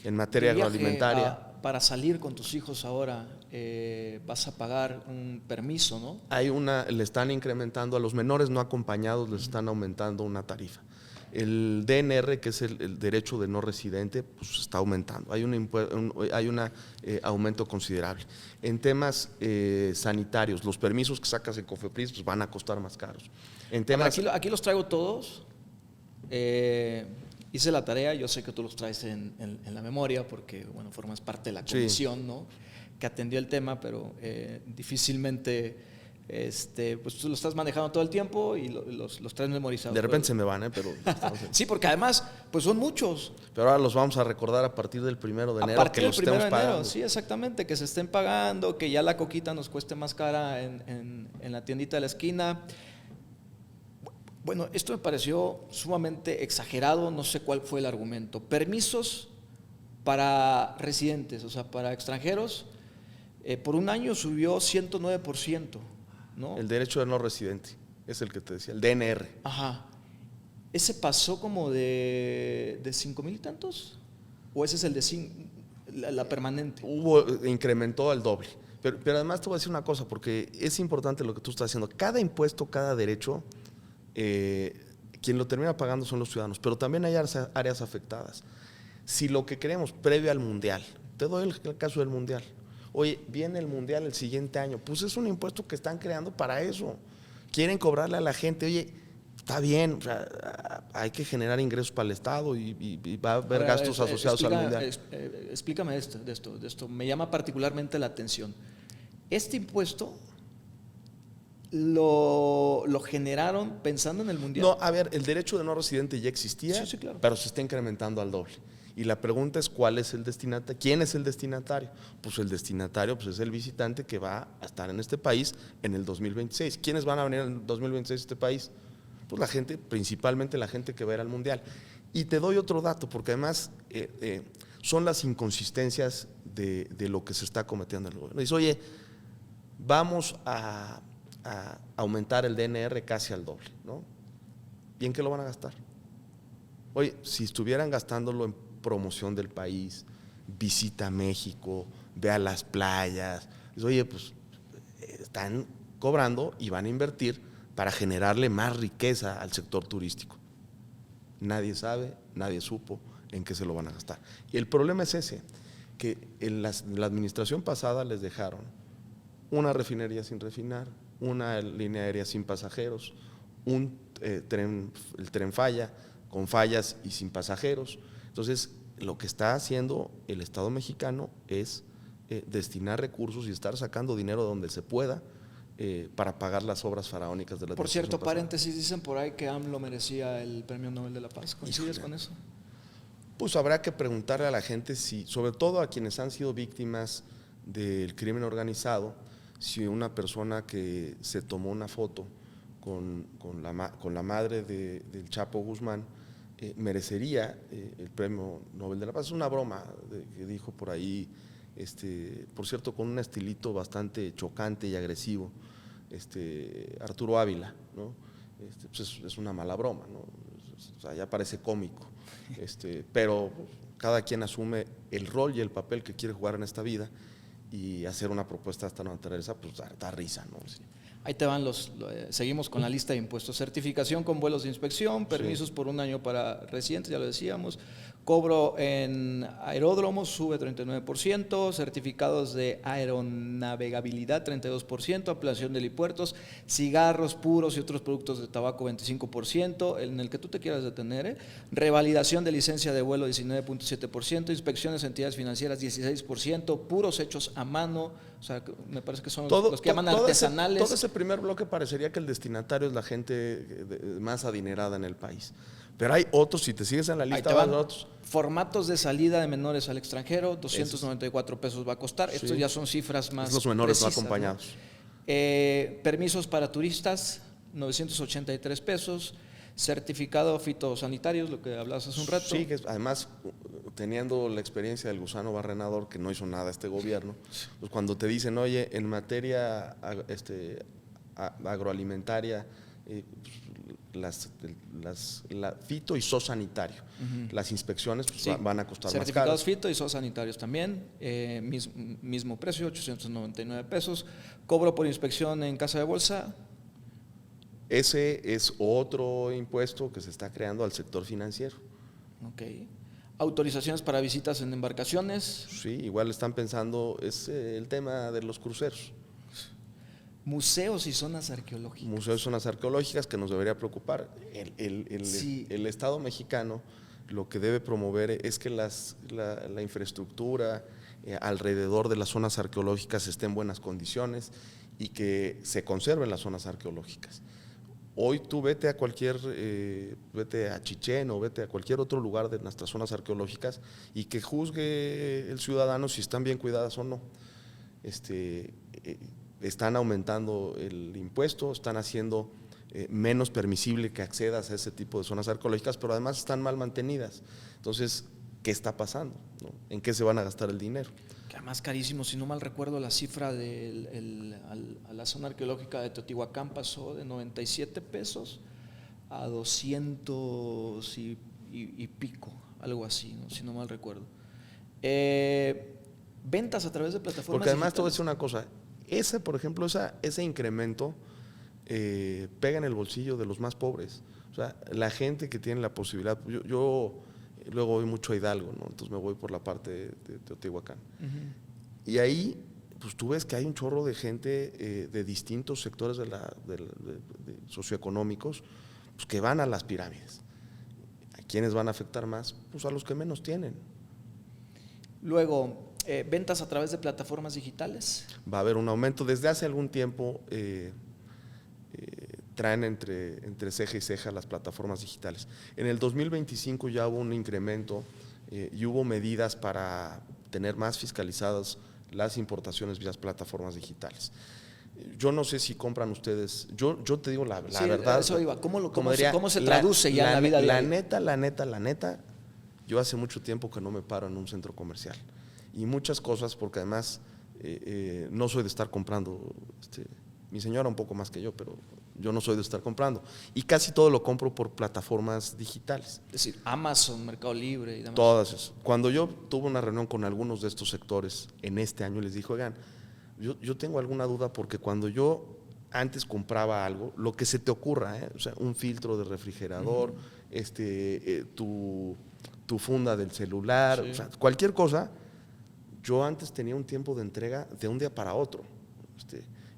en materia agroalimentaria. Para salir con tus hijos ahora vas a pagar un permiso, ¿no? Le están incrementando a los menores no acompañados, les están aumentando una tarifa. El DNR, que es el derecho de no residente, pues está aumentando. Hay un aumento considerable. En temas sanitarios, los permisos que sacas en COFEPRIS pues van a costar más caros. En temas, aquí los traigo todos. hice la tarea, yo sé que tú los traes en la memoria porque, bueno, formas parte de la comisión, ¿no?, que atendió el tema, pero difícilmente pues tú lo estás manejando todo el tiempo y los traes memorizados. De repente se me van, pero... Sí, porque además, pues son muchos. Pero ahora los vamos a recordar a partir del 1 de enero, que los estemos pagando. Sí, exactamente, que se estén pagando, que ya la coquita nos cueste más cara en la tiendita de la esquina. Bueno, esto me pareció sumamente exagerado, no sé cuál fue el argumento. Permisos para residentes, o sea, para extranjeros, por un año subió 109%, ¿no? El derecho de no residente, es el que te decía, el DNR. Ajá. ¿Ese pasó como de 5,000 y tantos? ¿O ese es el de la permanente? Incrementó al doble. Pero además te voy a decir una cosa, porque es importante lo que tú estás haciendo. Cada impuesto, cada derecho, quien lo termina pagando son los ciudadanos, pero también hay áreas afectadas. Si lo que queremos previo al Mundial, te doy el caso del Mundial. Oye, viene el Mundial el siguiente año, pues es un impuesto que están creando para eso. Quieren cobrarle a la gente, oye, está bien, o sea, hay que generar ingresos para el Estado y va a haber gastos asociados al Mundial. Explícame de esto, me llama particularmente la atención. Este impuesto lo generaron pensando en el Mundial. No, a ver, el derecho de no residente ya existía, sí, claro, pero se está incrementando al doble. Y la pregunta es ¿cuál es el destinatario? ¿Quién es el destinatario? Pues el destinatario es el visitante que va a estar en este país en el 2026. ¿Quiénes van a venir en el 2026 a este país? Pues la gente, principalmente la gente que va a ir al Mundial. Y te doy otro dato, porque además son las inconsistencias de lo que se está cometiendo en el gobierno. Dice, oye, vamos a aumentar el DNR casi al doble, ¿no? ¿Y en qué lo van a gastar? Oye, si estuvieran gastándolo en promoción del país, visita a México, ve a las playas, dice, oye, pues están cobrando y van a invertir para generarle más riqueza al sector turístico. Nadie sabe, nadie supo en qué se lo van a gastar. Y el problema es ese, que en la administración pasada les dejaron una refinería sin refinar, una línea aérea sin pasajeros, el tren falla, con fallas y sin pasajeros. Entonces, lo que está haciendo el Estado mexicano es destinar recursos y estar sacando dinero de donde se pueda para pagar las obras faraónicas de la administración Por cierto, pasada. paréntesis, dicen por ahí que AMLO merecía el Premio Nobel de la Paz. ¿Coincides con eso? Pues habrá que preguntarle a la gente, si, sobre todo a quienes han sido víctimas del crimen organizado, si una persona que se tomó una foto con la madre del Chapo Guzmán merecería el Premio Nobel de la Paz. Es una broma que dijo por ahí, por cierto, con un estilito bastante chocante y agresivo, Arturo Ávila, ¿no? Pues es una mala broma, ¿no? O sea, ya parece cómico, pero cada quien asume el rol y el papel que quiere jugar en esta vida, y hacer una propuesta de esta naturaleza, pues da risa, ¿no? Sí. Ahí te van seguimos con la lista de impuestos. Certificación con vuelos de inspección, permisos por un año para residentes, ya lo decíamos. Cobro en aeródromos sube 39%, certificados de aeronavegabilidad 32%, ampliación de helipuertos, cigarros puros y otros productos de tabaco 25%, en el que tú te quieras detener, revalidación de licencia de vuelo 19.7%, inspecciones a entidades financieras 16%, puros hechos a mano, o sea, me parece que son los que llaman artesanales. Todo ese primer bloque parecería que el destinatario es la gente más adinerada en el país. Pero hay otros, si te sigues en la lista, van otros. Formatos de salida de menores al extranjero, 294 pesos va a costar. Estos ya son cifras más los menores precisas, no acompañados. ¿no? Permisos para turistas, 983 pesos. Certificado fitosanitarios, lo que hablabas hace un rato. Sí, que además, teniendo la experiencia del gusano barrenador, que no hizo nada este gobierno, pues cuando te dicen, oye, en materia agroalimentaria, la fito y zoosanitario, las inspecciones pues, sí, van a costar certificados más caros. fito y zoosanitarios también, mismo precio, 899 pesos. Cobro por inspección en casa de bolsa. Ese es otro impuesto que se está creando al sector financiero. Ok. Autorizaciones para visitas en embarcaciones. Sí, igual están pensando, es el tema de los cruceros. Museos y zonas arqueológicas. Museos y zonas arqueológicas que nos debería preocupar. Sí. El Estado mexicano lo que debe promover es que la infraestructura alrededor de las zonas arqueológicas esté en buenas condiciones y que se conserven las zonas arqueológicas. Hoy tú vete a Chichén o vete a cualquier otro lugar de nuestras zonas arqueológicas y que juzgue el ciudadano si están bien cuidadas o no. Están aumentando el impuesto, están haciendo menos permisible que accedas a ese tipo de zonas arqueológicas, pero además están mal mantenidas. Entonces, ¿qué está pasando? ¿No? ¿En qué se van a gastar el dinero? Que además carísimo, si no mal recuerdo la cifra a la zona arqueológica de Teotihuacán pasó de 97 pesos a 200 y pico, algo así, ¿no? Si no mal recuerdo. Ventas a través de plataformas Porque además digitales. te voy a decir una cosa, por ejemplo, ese incremento pega en el bolsillo de los más pobres. O sea, la gente que tiene la posibilidad, yo luego voy mucho a Hidalgo, ¿no? Entonces me voy por la parte de Teotihuacán. Y ahí, pues tú ves que hay un chorro de gente de distintos sectores de socioeconómicos, pues, que van a las pirámides. ¿A quiénes van a afectar más? Pues a los que menos tienen. Luego, ventas a través de plataformas digitales. Va a haber un aumento. Desde hace algún tiempo traen entre ceja y ceja las plataformas digitales. En el 2025 ya hubo un incremento y hubo medidas para tener más fiscalizadas las importaciones vía plataformas digitales. Yo no sé si compran ustedes, yo te digo la verdad. Eso iba. ¿Cómo se traduce ya en la vida diaria? La neta, yo hace mucho tiempo que no me paro en un centro comercial. Y muchas cosas, porque además no soy de estar comprando, mi señora un poco más que yo, pero yo no soy de estar comprando. Y casi todo lo compro por plataformas digitales. Es decir, Amazon, Mercado Libre y demás. Todas eso. Cuando yo tuve una reunión con algunos de estos sectores en este año, les dije, oigan, yo tengo alguna duda porque cuando yo antes compraba algo, lo que se te ocurra, o sea, un filtro de refrigerador, tu funda del celular, Sí. o sea, cualquier cosa, yo antes tenía un tiempo de entrega de un día para otro.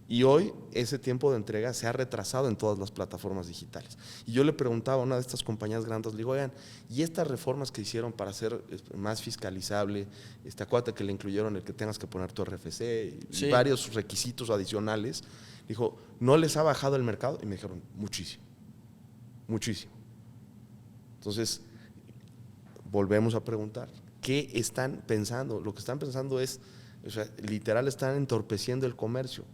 Y hoy ese tiempo de entrega se ha retrasado en todas las plataformas digitales. Y yo le preguntaba a una de estas compañías grandes, le digo, oigan, ¿y estas reformas que hicieron para hacer más fiscalizable? Acuérdate que le incluyeron el que tengas que poner tu RFC y varios requisitos adicionales. Dijo, ¿no les ha bajado el mercado? Y me dijeron, muchísimo, muchísimo. Entonces, volvemos a preguntar, ¿qué están pensando? Lo que están pensando es, o sea, literal están entorpeciendo el comercio.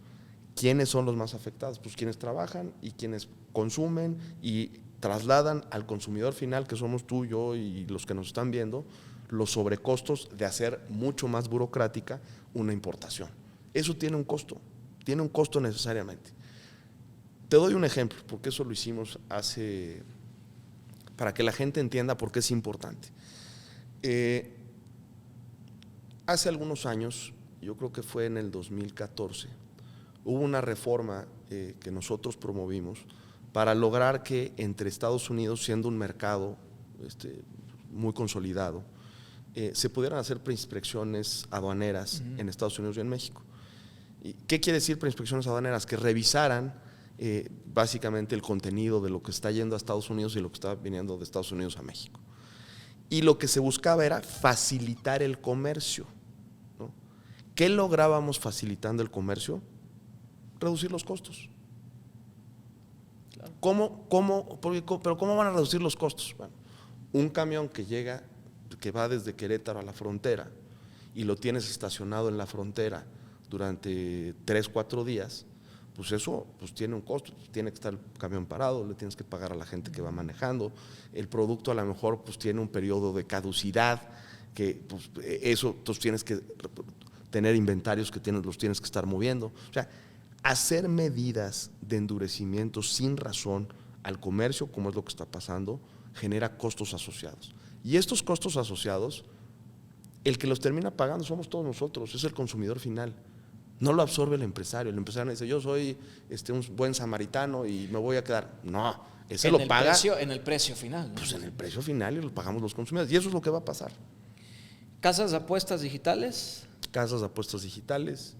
¿Quiénes son los más afectados? Pues quienes trabajan y quienes consumen y trasladan al consumidor final, que somos tú, yo y los que nos están viendo, los sobrecostos de hacer mucho más burocrática una importación. Eso tiene un costo necesariamente. Te doy un ejemplo, porque eso lo hicimos para que la gente entienda por qué es importante. Hace algunos años, yo creo que fue en el 2014, hubo una reforma que nosotros promovimos para lograr que entre Estados Unidos, siendo un mercado muy consolidado, se pudieran hacer preinspecciones aduaneras en Estados Unidos y en México. ¿Y qué quiere decir preinspecciones aduaneras? Que revisaran básicamente el contenido de lo que está yendo a Estados Unidos y lo que está viniendo de Estados Unidos a México. Y lo que se buscaba era facilitar el comercio, ¿no? ¿Qué lográbamos facilitando el comercio? Reducir los costos. Claro. Pero ¿cómo van a reducir los costos? Bueno, un camión que va desde Querétaro a la frontera y lo tienes estacionado en la frontera durante 3-4 días, pues eso pues tiene un costo, tiene que estar el camión parado, le tienes que pagar a la gente que va manejando, el producto a lo mejor pues tiene un periodo de caducidad, que pues eso entonces tienes que tener inventarios que los tienes que estar moviendo. O sea, hacer medidas de endurecimiento sin razón al comercio, como es lo que está pasando, genera costos asociados. Y estos costos asociados, el que los termina pagando somos todos nosotros, es el consumidor final. No lo absorbe el empresario. El empresario dice, yo soy un buen samaritano y me voy a quedar. No, ese lo paga. En el precio final, ¿no? Pues en el precio final y lo pagamos los consumidores. Y eso es lo que va a pasar. ¿Casas de apuestas digitales? Casas de apuestas digitales.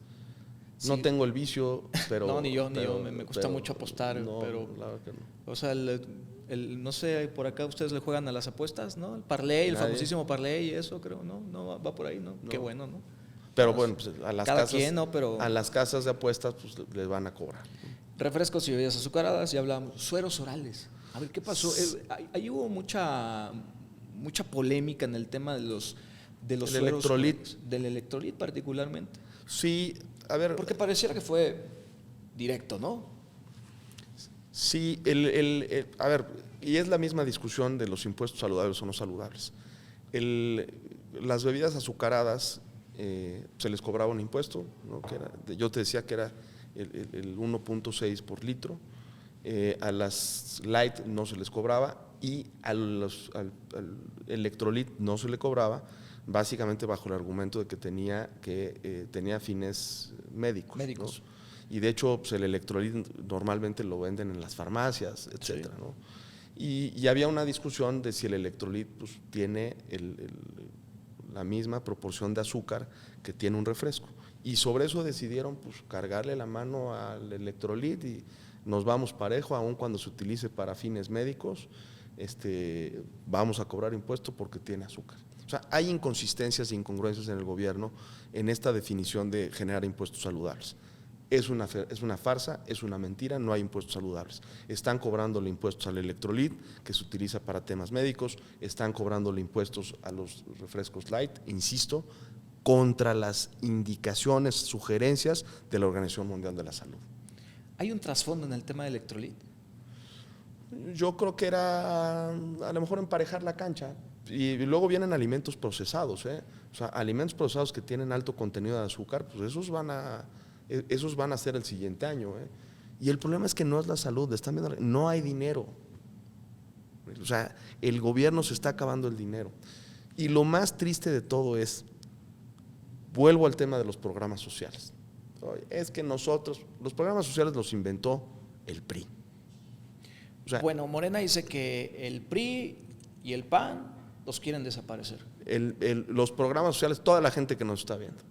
No Sí. tengo el vicio, pero... No, ni yo, pero- me cuesta pero mucho apostar, no, pero, la verdad que no. o sea, no sé, por acá ustedes le juegan a las apuestas, ¿no? El parlay, el Nadie. famosísimo parlay y eso, creo, ¿no? No va por ahí, ¿no? No. Qué bueno, ¿no? Pero Pues, bueno, pues a las cada casas, quien, ¿no? Pero a las casas de apuestas pues les van a cobrar. refrescos y bebidas azucaradas, ya hablamos. Sueros orales. A ver, ¿qué pasó? Ahí hubo mucha polémica en el tema de los El sueros electrolit. orales, del electrolit particularmente. Sí, a ver, Porque pareciera que fue directo, ¿no? sí, a ver, y es la misma discusión de los impuestos saludables o no saludables. Las bebidas azucaradas se les cobraba un impuesto, ¿no? Yo te decía que era el 1.6 por litro, a las light no se les cobraba y al electrolit no se le cobraba, básicamente bajo el argumento de que tenía fines médicos. Médicos. ¿no? Y de hecho pues, el electrolit normalmente lo venden en las farmacias, etcétera, Sí. ¿no? Y había una discusión de si el electrolit pues, tiene la misma proporción de azúcar que tiene un refresco. Y sobre eso decidieron pues, cargarle la mano al electrolit y nos vamos parejo, aun cuando se utilice para fines médicos, vamos a cobrar impuesto porque tiene azúcar. O sea, hay inconsistencias e incongruencias en el gobierno en esta definición de generar impuestos saludables. Es una farsa, es una mentira, no hay impuestos saludables. Están cobrándole impuestos al electrolit, que se utiliza para temas médicos, están cobrándole impuestos a los refrescos light, insisto, contra las indicaciones, sugerencias de la Organización Mundial de la Salud. ¿Hay un trasfondo en el tema del electrolit? Yo creo que era a lo mejor emparejar la cancha. Y luego vienen alimentos procesados, ¿eh? O sea, alimentos procesados que tienen alto contenido de azúcar, pues esos van a ser el siguiente año, ¿eh? Y el problema es que no es la salud, están viendo, no hay dinero. O sea, el gobierno se está acabando el dinero. Y lo más triste de todo es, vuelvo al tema de los programas sociales. Es que los programas sociales los inventó el PRI. O sea, Bueno, Morena dice que el PRI y el PAN los quieren desaparecer. los programas sociales, toda la gente que nos está viendo,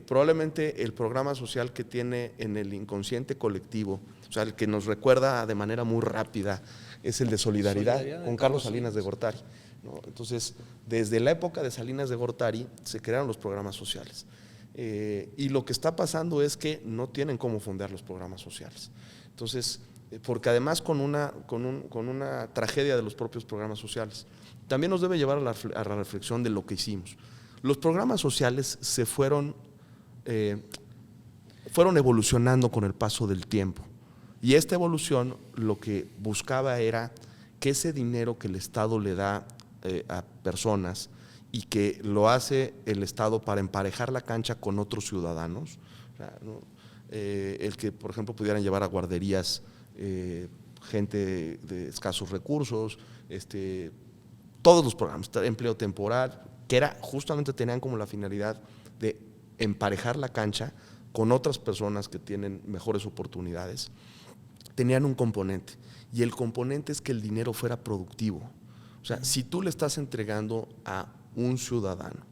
probablemente el programa social que tiene en el inconsciente colectivo, o sea, el que nos recuerda de manera muy rápida, es el de Solidaridad con Carlos Salinas de Gortari, ¿no? Entonces, desde la época de Salinas de Gortari se crearon los programas sociales. Y lo que está pasando es que no tienen cómo fondear los programas sociales. Entonces, porque además con una tragedia de los propios programas sociales, también nos debe llevar a la reflexión de lo que hicimos. Los programas sociales fueron evolucionando con el paso del tiempo. Y esta evolución lo que buscaba era que ese dinero que el Estado le da a personas y que lo hace el Estado para emparejar la cancha con otros ciudadanos, o sea, ¿no? El que, por ejemplo, pudieran llevar a guarderías gente de escasos recursos, todos los programas, empleo temporal, que justamente tenían como la finalidad de emparejar la cancha con otras personas que tienen mejores oportunidades, tenían un componente, y el componente es que el dinero fuera productivo. O sea, si tú le estás entregando a un ciudadano,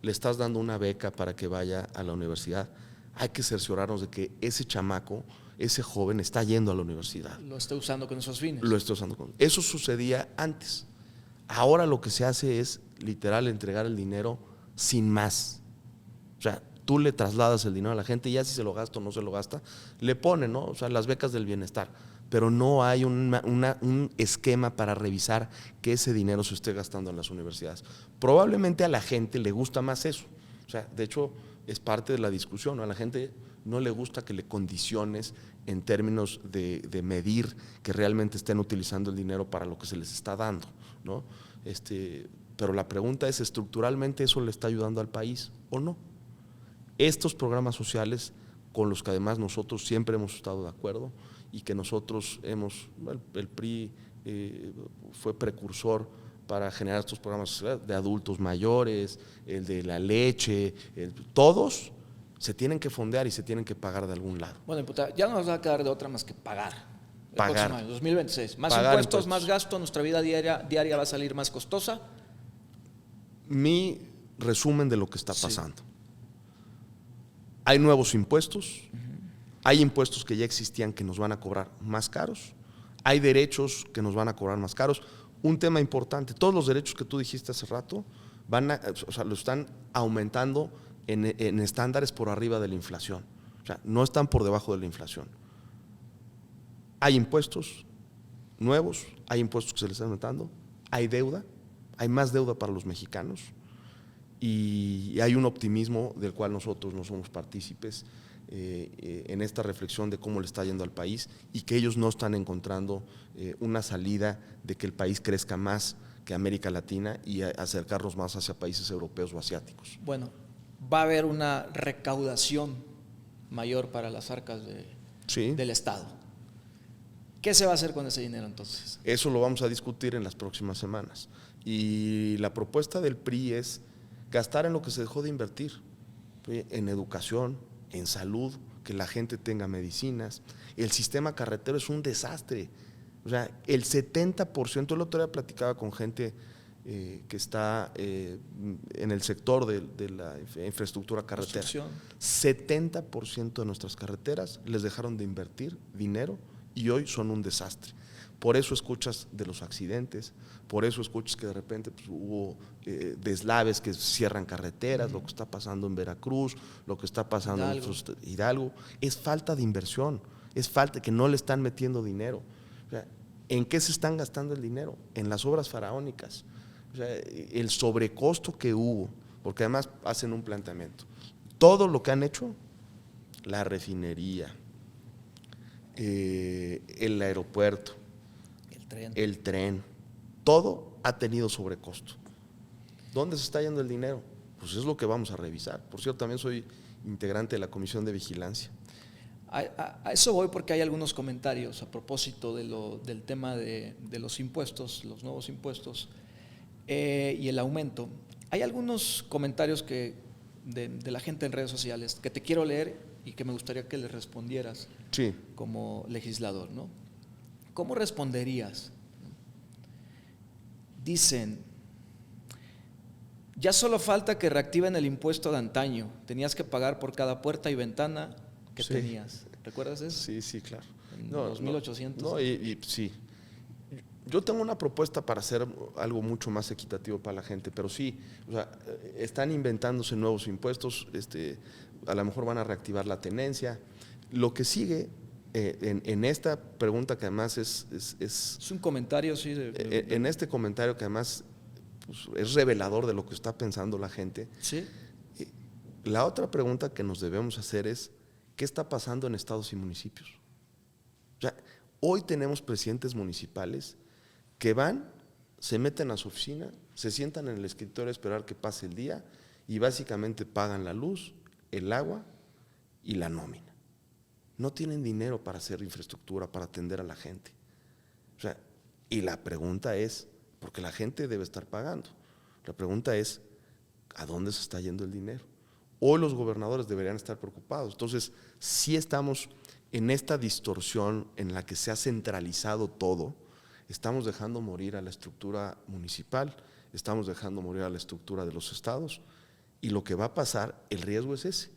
le estás dando una beca para que vaya a la universidad, hay que cerciorarnos de que ese chamaco, ese joven está yendo a la universidad. Lo está usando con esos fines. Lo está usando con. Eso sucedía antes. Ahora lo que se hace es literal entregar el dinero sin más. O sea, tú le trasladas el dinero a la gente y ya si se lo gasta o no se lo gasta, le ponen, ¿no? O sea, las becas del bienestar. Pero no hay un esquema para revisar que ese dinero se esté gastando en las universidades. Probablemente a la gente le gusta más eso. O sea, de hecho, es parte de la discusión, ¿no? A la gente no le gusta que le condiciones en términos de medir que realmente estén utilizando el dinero para lo que se les está dando, ¿no? Pero la pregunta es, ¿estructuralmente eso le está ayudando al país o no? Estos programas sociales, con los que además nosotros siempre hemos estado de acuerdo y que nosotros el PRI fue precursor para generar estos programas sociales de adultos mayores, el de la leche, todos se tienen que fondear y se tienen que pagar de algún lado. Bueno, diputada, ya no nos va a quedar de otra más que pagar. El Pagar. próximo año, 2026. Más Pagar impuestos, impuestos. más gasto, nuestra vida diaria va a salir más costosa. Mi resumen de lo que está Sí. pasando. Hay nuevos impuestos, hay impuestos que ya existían que nos van a cobrar más caros, hay derechos que nos van a cobrar más caros. Un tema importante, todos los derechos que tú dijiste hace rato lo están aumentando en estándares por arriba de la inflación. O sea, no están por debajo de la inflación. Hay impuestos nuevos, hay impuestos que se les están aumentando, hay deuda, hay más deuda para los mexicanos y hay un optimismo del cual nosotros no somos partícipes en esta reflexión de cómo le está yendo al país y que ellos no están encontrando una salida de que el país crezca más que América Latina y acercarnos más hacia países europeos o asiáticos. Bueno, va a haber una recaudación mayor para las arcas del Estado. ¿Qué se va a hacer con ese dinero entonces? Eso lo vamos a discutir en las próximas semanas. Y la propuesta del PRI es gastar en lo que se dejó de invertir, en educación, en salud, que la gente tenga medicinas. El sistema carretero es un desastre. O sea, el 70%, el otro día platicaba con gente que está en el sector de la infraestructura carretera. 70% de nuestras carreteras les dejaron de invertir dinero y hoy son un desastre. Por eso escuchas de los accidentes, por eso escuchas que de repente hubo deslaves que cierran carreteras, lo que está pasando en Veracruz, lo que está pasando en Hidalgo. Es falta de inversión, es falta que no le están metiendo dinero. O sea, ¿en qué se están gastando el dinero? En las obras faraónicas. O sea, el sobrecosto que hubo, porque además hacen un planteamiento. Todo lo que han hecho, la refinería, el aeropuerto, el tren, todo ha tenido sobrecosto. ¿Dónde se está yendo el dinero? Pues es lo que vamos a revisar. Por cierto, también soy integrante de la Comisión de Vigilancia. A eso voy porque hay algunos comentarios a propósito del tema de los impuestos, los nuevos impuestos y el aumento. Hay algunos comentarios de la gente en redes sociales que te quiero leer y que me gustaría que les respondieras como legislador, ¿no? ¿Cómo responderías? Dicen, ya solo falta que reactiven el impuesto de antaño. Tenías que pagar por cada puerta y ventana que tenías. ¿Recuerdas eso? Sí, claro. En 2.800. Sí. Yo tengo una propuesta para hacer algo mucho más equitativo para la gente, pero sí, o sea, están inventándose nuevos impuestos, a lo mejor van a reactivar la tenencia. Lo que sigue en esta pregunta que además es un comentario, sí. En este comentario que además pues, es revelador de lo que está pensando la gente. Sí. La otra pregunta que nos debemos hacer es, ¿qué está pasando en estados y municipios? O sea, hoy tenemos presidentes municipales que van, se meten a su oficina, se sientan en el escritorio a esperar que pase el día y básicamente pagan la luz, el agua y la nómina. No tienen dinero para hacer infraestructura, para atender a la gente. O sea, y la pregunta es, porque la gente debe estar pagando, la pregunta es, ¿a dónde se está yendo el dinero? Hoy los gobernadores deberían estar preocupados. Entonces, sí estamos en esta distorsión en la que se ha centralizado todo, estamos dejando morir a la estructura municipal, estamos dejando morir a la estructura de los estados, y lo que va a pasar, el riesgo es ese,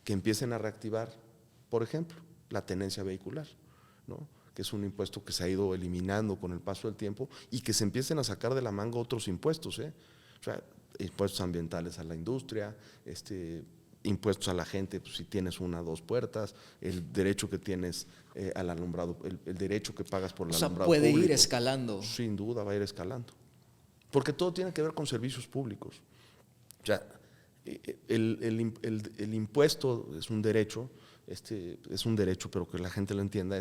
que empiecen a reactivar, por ejemplo, la tenencia vehicular, ¿no? Que es un impuesto que se ha ido eliminando con el paso del tiempo y que se empiecen a sacar de la manga otros impuestos, o sea, impuestos ambientales a la industria, impuestos a la gente, pues, si tienes una o dos puertas, el derecho que tienes al alumbrado, el derecho que pagas por el alumbrado puede público. Ir escalando. Sin duda va a ir escalando, porque todo tiene que ver con servicios públicos. O sea, el impuesto es un derecho, es un derecho, pero que la gente lo entienda,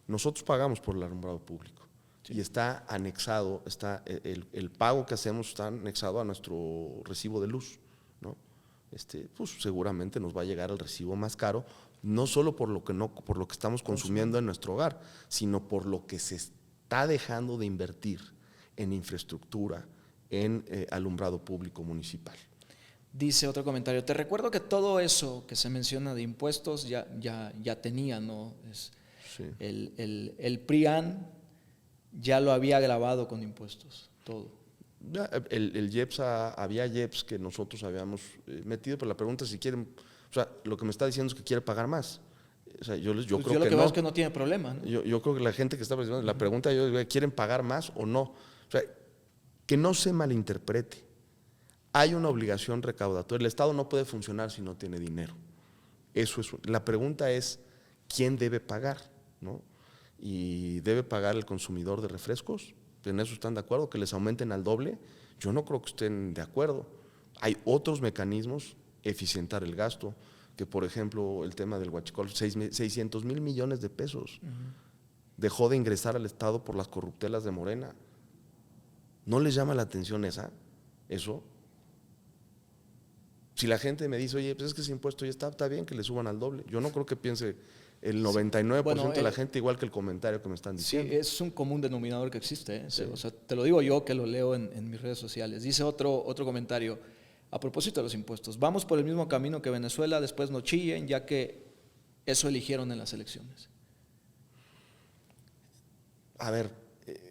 nosotros pagamos por el alumbrado público. Sí. Y está anexado, el pago que hacemos está anexado a nuestro recibo de luz, ¿no? Pues seguramente nos va a llegar el recibo más caro, no solo por lo que estamos consumiendo en nuestro hogar, sino por lo que se está dejando de invertir en infraestructura, en alumbrado público municipal. Dice otro comentario, te recuerdo que todo eso que se menciona de impuestos ya tenía, ¿no? Sí. El PRIAN ya lo había grabado con impuestos, todo. El IEPS, había IEPS que nosotros habíamos metido, pero la pregunta es si quieren, o sea, lo que me está diciendo es que quiere pagar más. O sea, yo Pues creo yo lo que que veo no. es que no tiene problema, ¿no? Yo creo que la gente que está participando, la pregunta yo digo, ¿quieren pagar más o no? O sea, que no se malinterprete. Hay una obligación recaudatoria. El Estado no puede funcionar si no tiene dinero. Eso es. La pregunta es, ¿quién debe pagar? ¿No? Y debe pagar el consumidor de refrescos. ¿En eso están de acuerdo? ¿Que les aumenten al doble? Yo no creo que estén de acuerdo. Hay otros mecanismos, eficientar el gasto, que por ejemplo el tema del huachicol, 600,000 millones de pesos. Dejó de ingresar al Estado por las corruptelas de Morena. ¿No les llama la atención eso? Si la gente me dice, oye, pues es que ese impuesto ya está bien que le suban al doble. Yo no creo que piense el 99% de la gente igual que el comentario que me están diciendo. Sí, es un común denominador que existe. ¿Eh? Sí. O sea, te lo digo yo que lo leo en mis redes sociales. Dice otro comentario, a propósito de los impuestos, vamos por el mismo camino que Venezuela, después no chillen, ya que eso eligieron en las elecciones. A ver,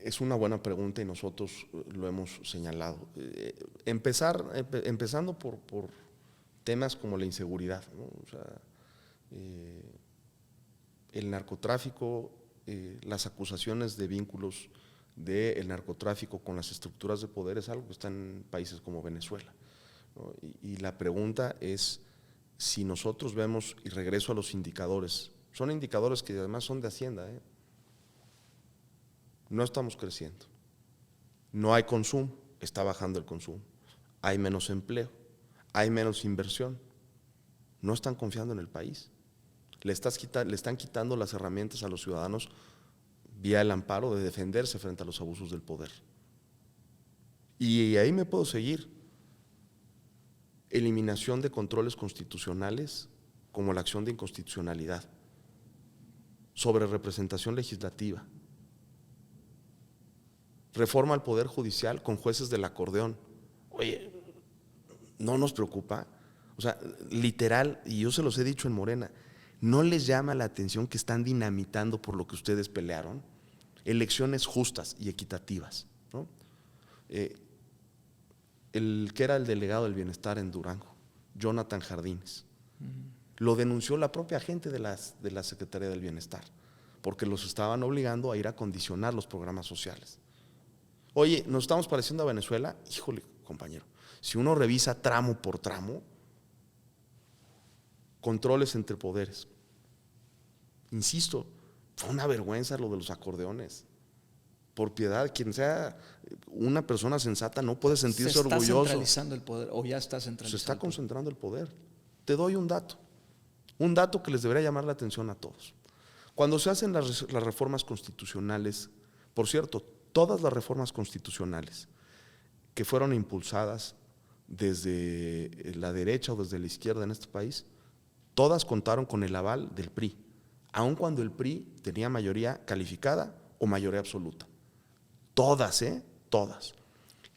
es una buena pregunta y nosotros lo hemos señalado. Empezando por temas como la inseguridad, ¿no? O sea, el narcotráfico, las acusaciones de vínculos del narcotráfico con las estructuras de poder es algo que está en países como Venezuela, ¿no? Y la pregunta es si nosotros vemos, y regreso a los indicadores, son indicadores que además son de Hacienda, no estamos creciendo, no hay consumo, está bajando el consumo, hay menos empleo, hay menos inversión, no están confiando en el país, le están quitando las herramientas a los ciudadanos vía el amparo de defenderse frente a los abusos del poder. Y ahí me puedo seguir. Eliminación de controles constitucionales como la acción de inconstitucionalidad, sobre representación legislativa, reforma al Poder Judicial con jueces del acordeón. Oye, ¿no nos preocupa? O sea, literal, y yo se los he dicho en Morena, ¿no les llama la atención que están dinamitando por lo que ustedes pelearon? Elecciones justas y equitativas, ¿no? El que era el delegado del bienestar en Durango, Jonathan Jardines, lo denunció la propia gente de la Secretaría del Bienestar, porque los estaban obligando a ir a condicionar los programas sociales. Oye, ¿nos estamos pareciendo a Venezuela? Híjole, compañero, si uno revisa tramo por tramo, controles entre poderes. Insisto, fue una vergüenza lo de los acordeones. Por piedad, quien sea una persona sensata no puede sentirse orgulloso. ¿Se está centralizando el poder o ya está centralizando? Se está concentrando el poder. Te doy un dato que les debería llamar la atención a todos. Cuando se hacen las reformas constitucionales, por cierto, todas las reformas constitucionales que fueron impulsadas desde la derecha o desde la izquierda en este país, todas contaron con el aval del PRI, aun cuando el PRI tenía mayoría calificada o mayoría absoluta. Todas, todas.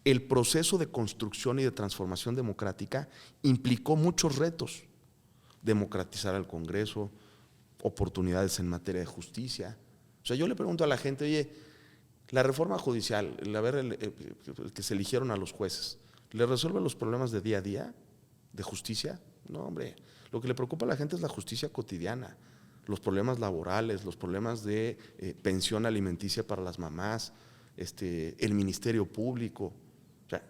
El proceso de construcción y de transformación democrática implicó muchos retos. Democratizar al Congreso, oportunidades en materia de justicia. O sea, yo le pregunto a la gente, oye, la reforma judicial, el que se eligieron a los jueces, ¿le resuelve los problemas de día a día, de justicia? No, hombre, lo que le preocupa a la gente es la justicia cotidiana, los problemas laborales, los problemas de pensión alimenticia para las mamás, el Ministerio Público. O sea,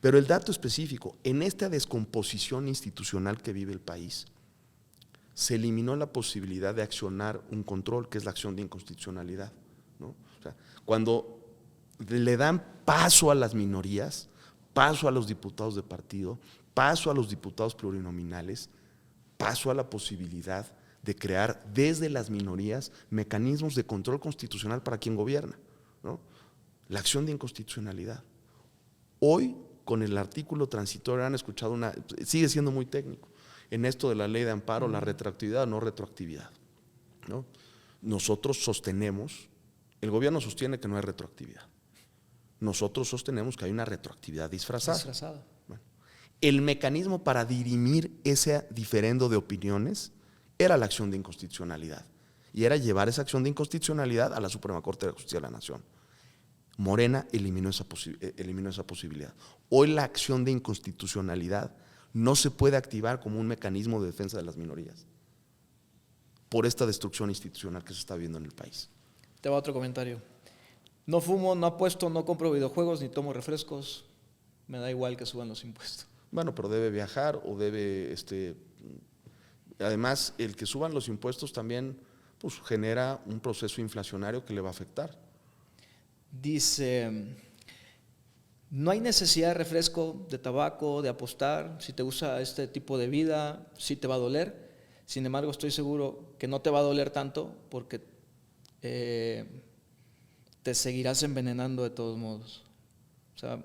pero el dato específico, en esta descomposición institucional que vive el país, se eliminó la posibilidad de accionar un control, que es la acción de inconstitucionalidad, ¿no? O sea, cuando le dan paso a las minorías, paso a los diputados de partido, paso a los diputados plurinominales, paso a la posibilidad de crear desde las minorías mecanismos de control constitucional para quien gobierna, ¿no? La acción de inconstitucionalidad. Hoy, con el artículo transitorio, han escuchado sigue siendo muy técnico, en esto de la ley de amparo, la retroactividad o no retroactividad, ¿no? Nosotros sostenemos, el gobierno sostiene que no hay retroactividad. Nosotros sostenemos que hay una retroactividad disfrazada. Bueno, el mecanismo para dirimir ese diferendo de opiniones era la acción de inconstitucionalidad, y era llevar esa acción de inconstitucionalidad a la Suprema Corte de Justicia de la Nación. Morena eliminó esa posibilidad. Hoy la acción de inconstitucionalidad no se puede activar como un mecanismo de defensa de las minorías por esta destrucción institucional que se está viendo en el país. Te va otro comentario. No fumo, no apuesto, no compro videojuegos, ni tomo refrescos. Me da igual que suban los impuestos. Bueno, pero debe viajar o debe… Además, el que suban los impuestos también pues, genera un proceso inflacionario que le va a afectar. Dice, no hay necesidad de refresco, de tabaco, de apostar. Si te gusta este tipo de vida, sí te va a doler. Sin embargo, estoy seguro que no te va a doler tanto porque te seguirás envenenando de todos modos. O sea,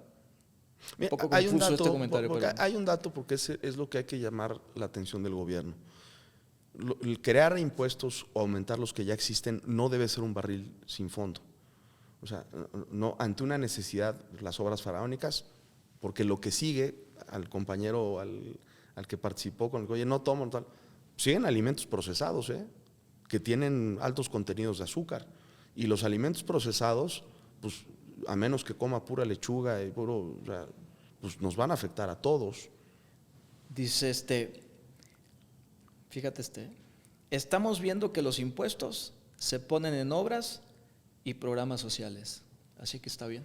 un poco confuso este comentario. Hay un dato porque es lo que hay que llamar la atención del gobierno. El crear impuestos o aumentar los que ya existen no debe ser un barril sin fondo. O sea, no, ante una necesidad, las obras faraónicas, porque lo que sigue al compañero, al que participó con el oye, no toman tal, siguen alimentos procesados, que tienen altos contenidos de azúcar. Y los alimentos procesados, pues a menos que coma pura lechuga y puro, o sea, pues nos van a afectar a todos. Dice fíjate estamos viendo que los impuestos se ponen en obras y programas sociales, así que está bien.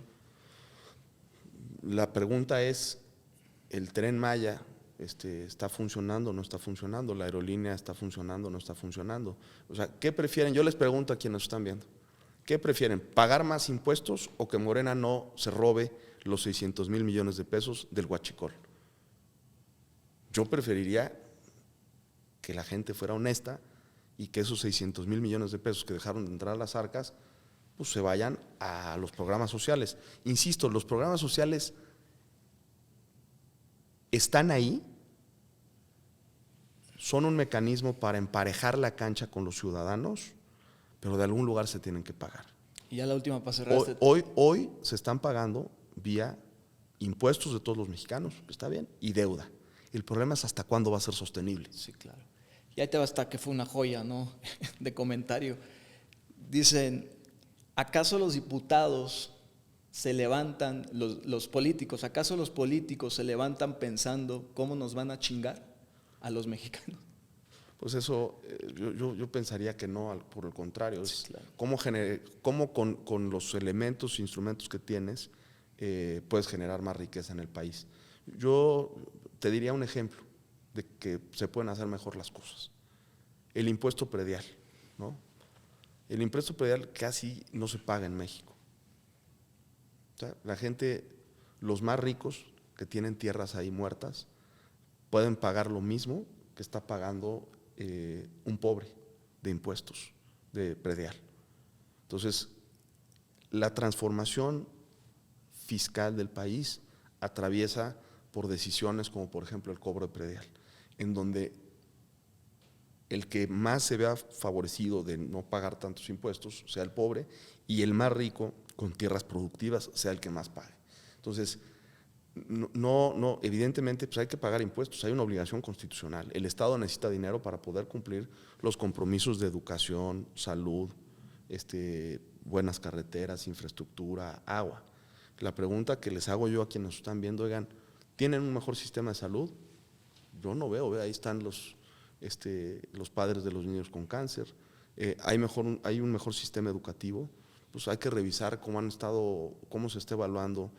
La pregunta es, ¿el Tren Maya está funcionando o no está funcionando? ¿La aerolínea está funcionando o no está funcionando? O sea, ¿qué prefieren? Yo les pregunto a quienes nos están viendo, ¿qué prefieren? ¿Pagar más impuestos o que Morena no se robe los 600,000 millones de pesos del huachicol? Yo preferiría que la gente fuera honesta y que esos 600,000 millones de pesos que dejaron de entrar a las arcas pues se vayan a los programas sociales. Insisto, los programas sociales están ahí, son un mecanismo para emparejar la cancha con los ciudadanos, pero de algún lugar se tienen que pagar. Y ya la última para cerrar hoy se están pagando vía impuestos de todos los mexicanos, está bien, y deuda. El problema es hasta cuándo va a ser sostenible. Sí, claro. Y ahí te va hasta que fue una joya, ¿no? De comentario. Dicen, ¿acaso los diputados se levantan, los políticos, acaso los políticos se levantan pensando cómo nos van a chingar a los mexicanos? Pues eso, yo pensaría que no, por el contrario. Sí, claro. ¿Cómo con los elementos, instrumentos que tienes, puedes generar más riqueza en el país? Yo te diría un ejemplo de que se pueden hacer mejor las cosas. El impuesto predial, ¿no? El impuesto predial casi no se paga en México. O sea, la gente, los más ricos que tienen tierras ahí muertas, pueden pagar lo mismo que está pagando un pobre de impuestos, de predial. Entonces, la transformación fiscal del país atraviesa por decisiones como por ejemplo el cobro de predial, en donde el que más se vea favorecido de no pagar tantos impuestos sea el pobre y el más rico con tierras productivas sea el que más pague. Entonces, no, evidentemente pues hay que pagar impuestos, hay una obligación constitucional. El Estado necesita dinero para poder cumplir los compromisos de educación, salud, buenas carreteras, infraestructura, agua. La pregunta que les hago yo a quienes nos están viendo, oigan, ¿tienen un mejor sistema de salud? Yo no veo, ahí están los padres de los niños con cáncer, hay un mejor sistema educativo, pues hay que revisar cómo se está evaluando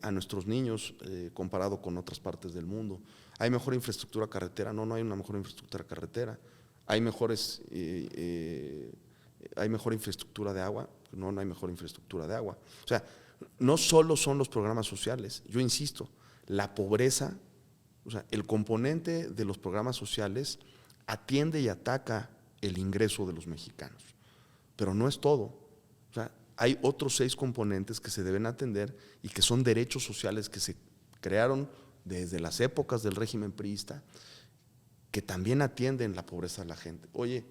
a nuestros niños comparado con otras partes del mundo. ¿Hay mejor infraestructura carretera? No hay una mejor infraestructura carretera. ¿Hay mejor infraestructura de agua? No hay mejor infraestructura de agua. O sea, no solo son los programas sociales, yo insisto, la pobreza, o sea, el componente de los programas sociales atiende y ataca el ingreso de los mexicanos, pero no es todo. O sea, hay otros 6 componentes que se deben atender y que son derechos sociales que se crearon desde las épocas del régimen priista, que también atienden la pobreza de la gente. Oye,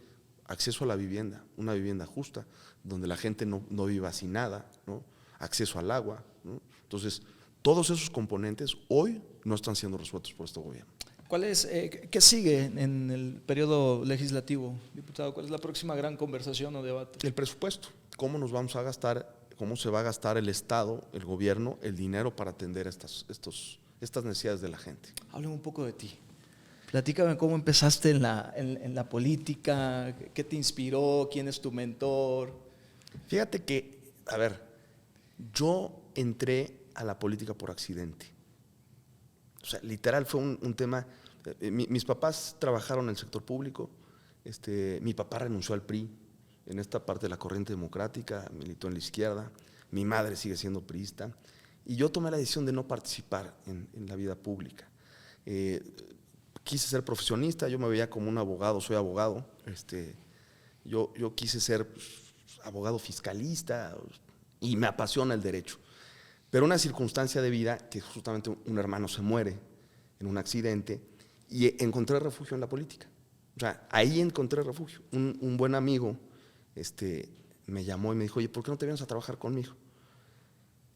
acceso a la vivienda, una vivienda justa, donde la gente no viva sin nada, ¿no? Acceso al agua, ¿no? Entonces, todos esos componentes hoy no están siendo resueltos por este gobierno. ¿Qué sigue en el periodo legislativo, diputado? ¿Cuál es la próxima gran conversación o debate? El presupuesto. ¿Cómo nos vamos a gastar, cómo se va a gastar el Estado, el gobierno, el dinero para atender estas estas necesidades de la gente. Háblame un poco de ti. Platícame cómo empezaste en la política, qué te inspiró, quién es tu mentor. Fíjate que, a ver, yo entré a la política por accidente. O sea, literal fue un tema. Mis papás trabajaron en el sector público. Mi papá renunció al PRI en esta parte de la corriente democrática, militó en la izquierda. Mi madre sigue siendo priista. Y yo tomé la decisión de no participar en la vida pública. Quise ser profesionista, yo me veía como un abogado, soy abogado. Yo quise ser abogado fiscalista y me apasiona el derecho. Pero una circunstancia de vida, que justamente un hermano se muere en un accidente, y encontré refugio en la política. O sea, ahí encontré refugio. Un buen amigo me llamó y me dijo, oye, ¿por qué no te vienes a trabajar conmigo?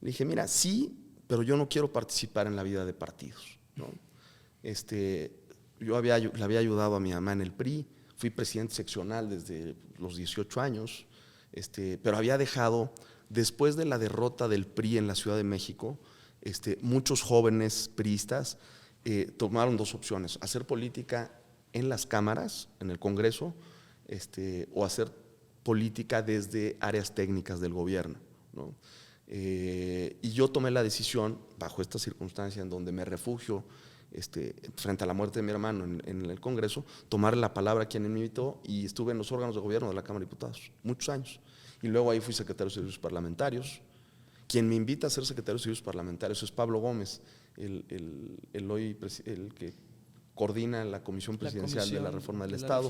Le dije, mira, sí, pero yo no quiero participar en la vida de partidos, ¿no? Yo le había ayudado a mi mamá en el PRI, fui presidente seccional desde los 18 años, pero había dejado, después de la derrota del PRI en la Ciudad de México, muchos jóvenes priistas tomaron dos opciones: hacer política en las cámaras, en el Congreso, o hacer política desde áreas técnicas del gobierno, ¿no? Y yo tomé la decisión, bajo esta circunstancia en donde me refugio frente a la muerte de mi hermano en el Congreso, tomar la palabra a quien me invitó, y estuve en los órganos de gobierno de la Cámara de Diputados muchos años. Y luego ahí fui secretario de Servicios Parlamentarios. Quien me invita a ser secretario de Servicios Parlamentarios es Pablo Gómez, el que coordina la Comisión Presidencial de la Reforma del Estado.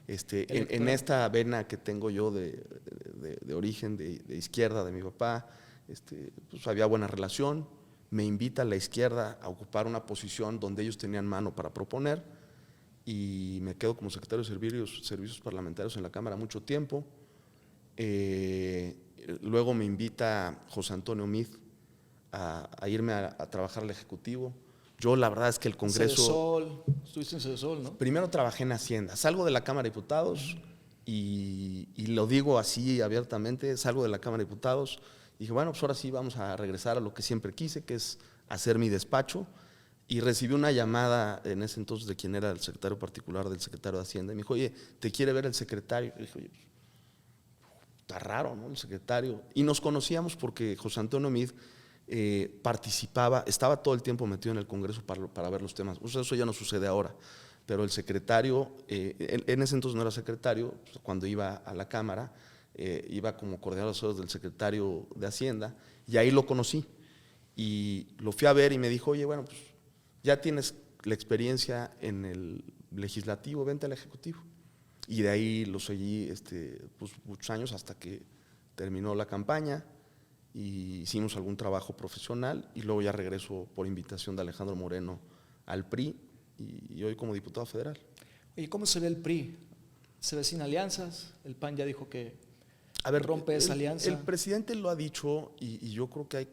En esta vena que tengo yo de origen de izquierda, de mi papá, pues había buena relación. Me invita a la izquierda a ocupar una posición donde ellos tenían mano para proponer, y me quedo como secretario de Servicios Parlamentarios en la Cámara mucho tiempo. Luego me invita José Antonio Meade a irme a trabajar al Ejecutivo. Yo la verdad es que el Congreso… Estuviste en Cedesol, ¿no? Primero trabajé en Hacienda, salgo de la Cámara de Diputados y lo digo así abiertamente, salgo de la Cámara de Diputados y dije, bueno, pues ahora sí vamos a regresar a lo que siempre quise, que es hacer mi despacho. Y recibí una llamada en ese entonces de quien era el secretario particular del secretario de Hacienda, y me dijo, oye, ¿te quiere ver el secretario? Y dije, oye, está raro, ¿no? El secretario. Y nos conocíamos porque José Antonio Meade participaba, estaba todo el tiempo metido en el Congreso para ver los temas. O sea, eso ya no sucede ahora, pero el secretario, en ese entonces no era secretario, cuando iba a la Cámara, iba como coordinador de asuntos del secretario de Hacienda, y ahí lo conocí. Y lo fui a ver y me dijo, oye, bueno, pues ya tienes la experiencia en el legislativo, vente al Ejecutivo. Y de ahí lo seguí pues, muchos años hasta que terminó la campaña y hicimos algún trabajo profesional, y luego ya regreso por invitación de Alejandro Moreno al PRI y hoy como diputado federal. Oye, ¿cómo se ve el PRI? ¿Se ve sin alianzas? El PAN ya dijo que rompe esa alianza. El presidente lo ha dicho, y yo creo que hay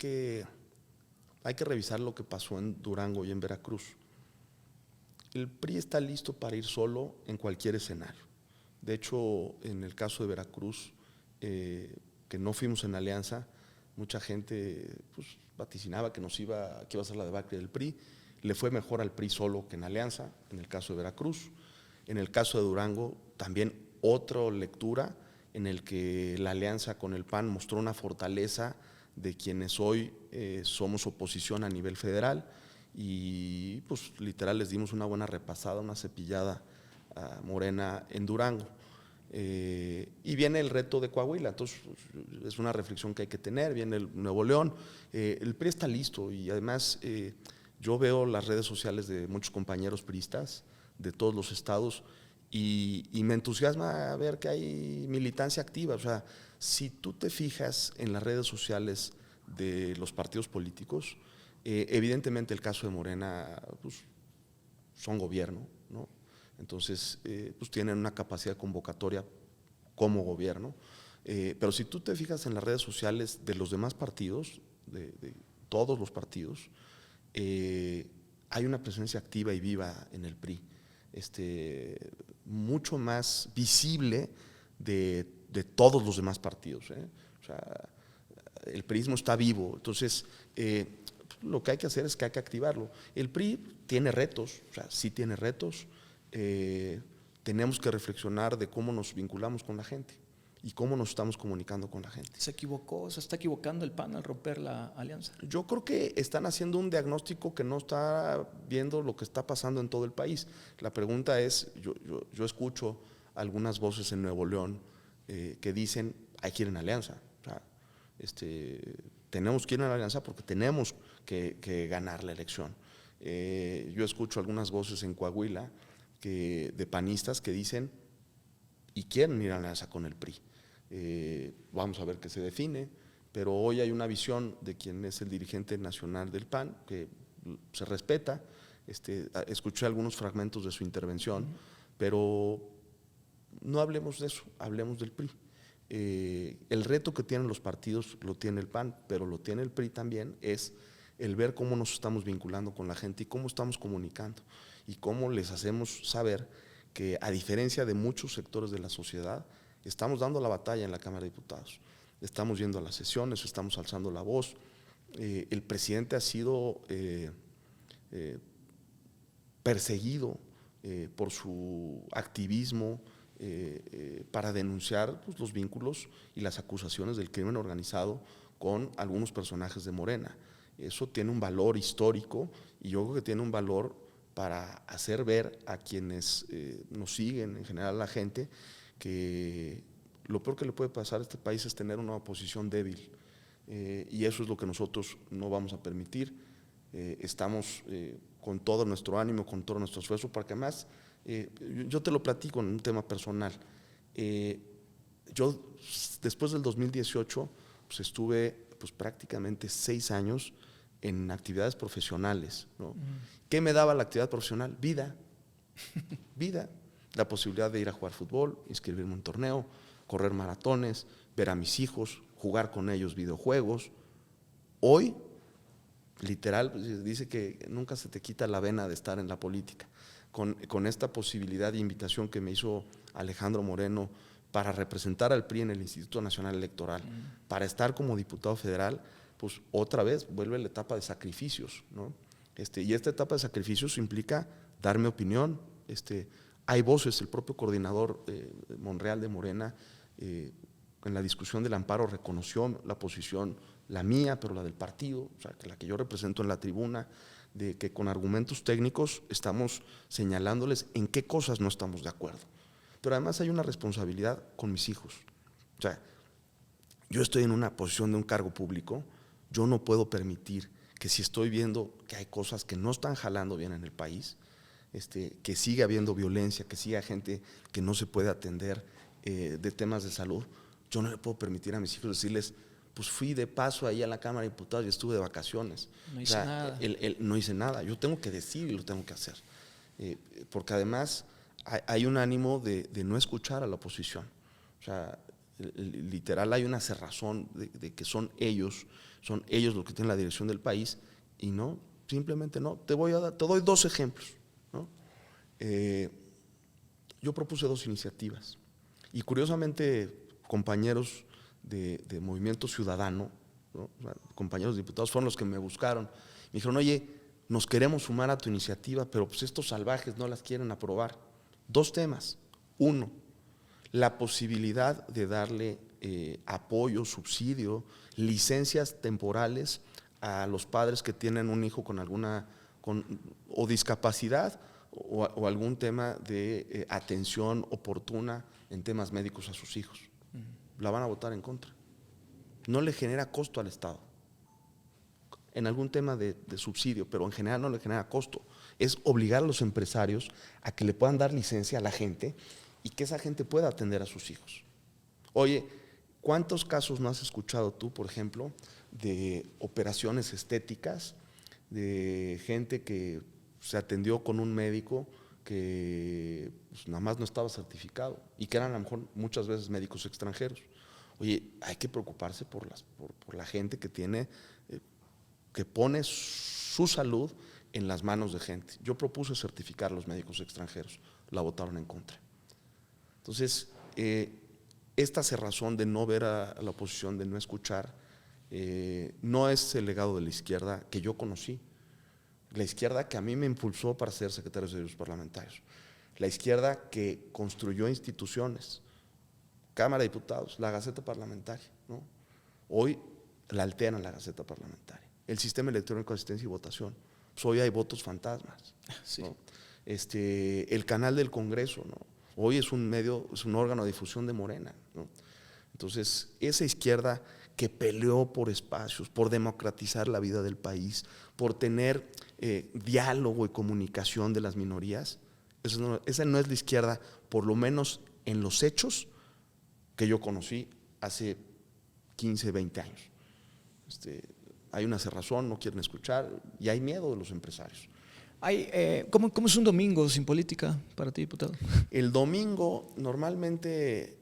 que revisar lo que pasó en Durango y en Veracruz. El PRI está listo para ir solo en cualquier escenario. De hecho, en el caso de Veracruz, que no fuimos en alianza, mucha gente pues, vaticinaba que iba a ser la debacle del PRI. Le fue mejor al PRI solo que en alianza, en el caso de Veracruz. En el caso de Durango, también otra lectura en el que la alianza con el PAN mostró una fortaleza de quienes hoy somos oposición a nivel federal, y pues literal les dimos una buena repasada, una cepillada a Morena en Durango. Y viene el reto de Coahuila, entonces es una reflexión que hay que tener. Viene el Nuevo León, el PRI está listo, y además yo veo las redes sociales de muchos compañeros priistas de todos los estados y me entusiasma ver que hay militancia activa. O sea, si tú te fijas en las redes sociales de los partidos políticos, evidentemente el caso de Morena pues, son gobierno, ¿no? Entonces pues tienen una capacidad convocatoria como gobierno, pero si tú te fijas en las redes sociales de los demás partidos, de todos los partidos, hay una presencia activa y viva en el PRI, mucho más visible de todos los demás partidos, O sea, el priismo está vivo. Entonces lo que hay que hacer es que hay que activarlo. El PRI tiene retos, o sea, sí tiene retos. Tenemos que reflexionar de cómo nos vinculamos con la gente y cómo nos estamos comunicando con la gente. ¿Se está equivocando el PAN al romper la alianza? Yo creo que están haciendo un diagnóstico que no está viendo lo que está pasando en todo el país. La pregunta es, yo escucho algunas voces en Nuevo León que dicen, hay que ir en alianza. O sea, tenemos que ir en alianza porque tenemos que ganar la elección. Yo escucho algunas voces en Coahuila de panistas que dicen y quieren ir en alianza con el PRI. Vamos a ver qué se define, pero hoy hay una visión de quien es el dirigente nacional del PAN que se respeta. Escuché algunos fragmentos de su intervención, pero no hablemos de eso, hablemos del PRI. El reto que tienen los partidos lo tiene el PAN, pero lo tiene el PRI también, es el ver cómo nos estamos vinculando con la gente y cómo estamos comunicando y cómo les hacemos saber que, a diferencia de muchos sectores de la sociedad, estamos dando la batalla en la Cámara de Diputados. Estamos yendo a las sesiones, estamos alzando la voz. El presidente ha sido perseguido por su activismo para denunciar pues, los vínculos y las acusaciones del crimen organizado con algunos personajes de Morena. Eso tiene un valor histórico y yo creo que tiene un valor para hacer ver a quienes nos siguen, en general a la gente, que lo peor que le puede pasar a este país es tener una oposición débil, y eso es lo que nosotros no vamos a permitir. Estamos con todo nuestro ánimo, con todo nuestro esfuerzo, porque además, yo te lo platico en un tema personal. Yo después del 2018 pues estuve pues, prácticamente 6 años en actividades profesionales, ¿no? ¿Qué me daba la actividad profesional? Vida, la posibilidad de ir a jugar fútbol, inscribirme en un torneo, correr maratones, ver a mis hijos, jugar con ellos videojuegos. Hoy, literal, pues, dice que nunca se te quita la vena de estar en la política. Con esta posibilidad de invitación que me hizo Alejandro Moreno para representar al PRI en el Instituto Nacional Electoral, para estar como diputado federal, pues otra vez vuelve la etapa de sacrificios, ¿no? Y esta etapa de sacrificios implica dar mi opinión. Hay voces, el propio coordinador Monreal de Morena, en la discusión del amparo reconoció la posición, la mía, pero la del partido, o sea, que la que yo represento en la tribuna, de que con argumentos técnicos estamos señalándoles en qué cosas no estamos de acuerdo. Pero además hay una responsabilidad con mis hijos. O sea, yo estoy en una posición de un cargo público, yo no puedo permitir que, si estoy viendo que hay cosas que no están jalando bien en el país, que siga habiendo violencia, que siga gente que no se puede atender de temas de salud, yo no le puedo permitir a mis hijos decirles, pues fui de paso ahí a la Cámara de Diputados y estuve de vacaciones. No hice nada. No hice nada, yo tengo que decir y lo tengo que hacer. Porque además hay un ánimo de no escuchar a la oposición. O sea, literal hay una cerrazón de que son ellos los que tienen la dirección del país, y no, simplemente no. Te doy 2 ejemplos, ¿no? Yo propuse 2 iniciativas y curiosamente compañeros de Movimiento Ciudadano, ¿no? O sea, compañeros diputados fueron los que me buscaron. Me dijeron, oye, nos queremos sumar a tu iniciativa, pero pues estos salvajes no las quieren aprobar. 2 temas. 1, la posibilidad de darle apoyo, subsidio, licencias temporales a los padres que tienen un hijo con alguna o discapacidad o algún tema de atención oportuna en temas médicos a sus hijos. La van a votar en contra. No le genera costo al Estado. En algún tema de subsidio, pero en general no le genera costo. Es obligar a los empresarios a que le puedan dar licencia a la gente y que esa gente pueda atender a sus hijos. Oye, ¿cuántos casos no has escuchado tú, por ejemplo, de operaciones estéticas, de gente que se atendió con un médico que pues, nada más no estaba certificado y que eran a lo mejor muchas veces médicos extranjeros? Oye, hay que preocuparse por la gente que pone su salud en las manos de gente. Yo propuse certificar a los médicos extranjeros, la votaron en contra. Entonces, esta cerrazón de no ver a la oposición, de no escuchar, No es el legado de la izquierda que yo conocí, la izquierda que a mí me impulsó para ser secretario de Servicios Parlamentarios, la izquierda que construyó instituciones, Cámara de Diputados, la Gaceta Parlamentaria, ¿no? Hoy la alteran la Gaceta Parlamentaria, el sistema electrónico de asistencia y votación, pues hoy hay votos fantasmas, Sí. ¿no? El canal del Congreso, ¿no? Hoy es un medio, es un órgano de difusión de Morena, ¿no? Entonces, esa izquierda que peleó por espacios, por democratizar la vida del país, por tener diálogo y comunicación de las minorías, esa no es la izquierda, por lo menos en los hechos que yo conocí hace 15, 20 años. Hay una cerrazón, no quieren escuchar y hay miedo de los empresarios. ¿Cómo es un domingo sin política para ti, diputado? El domingo normalmente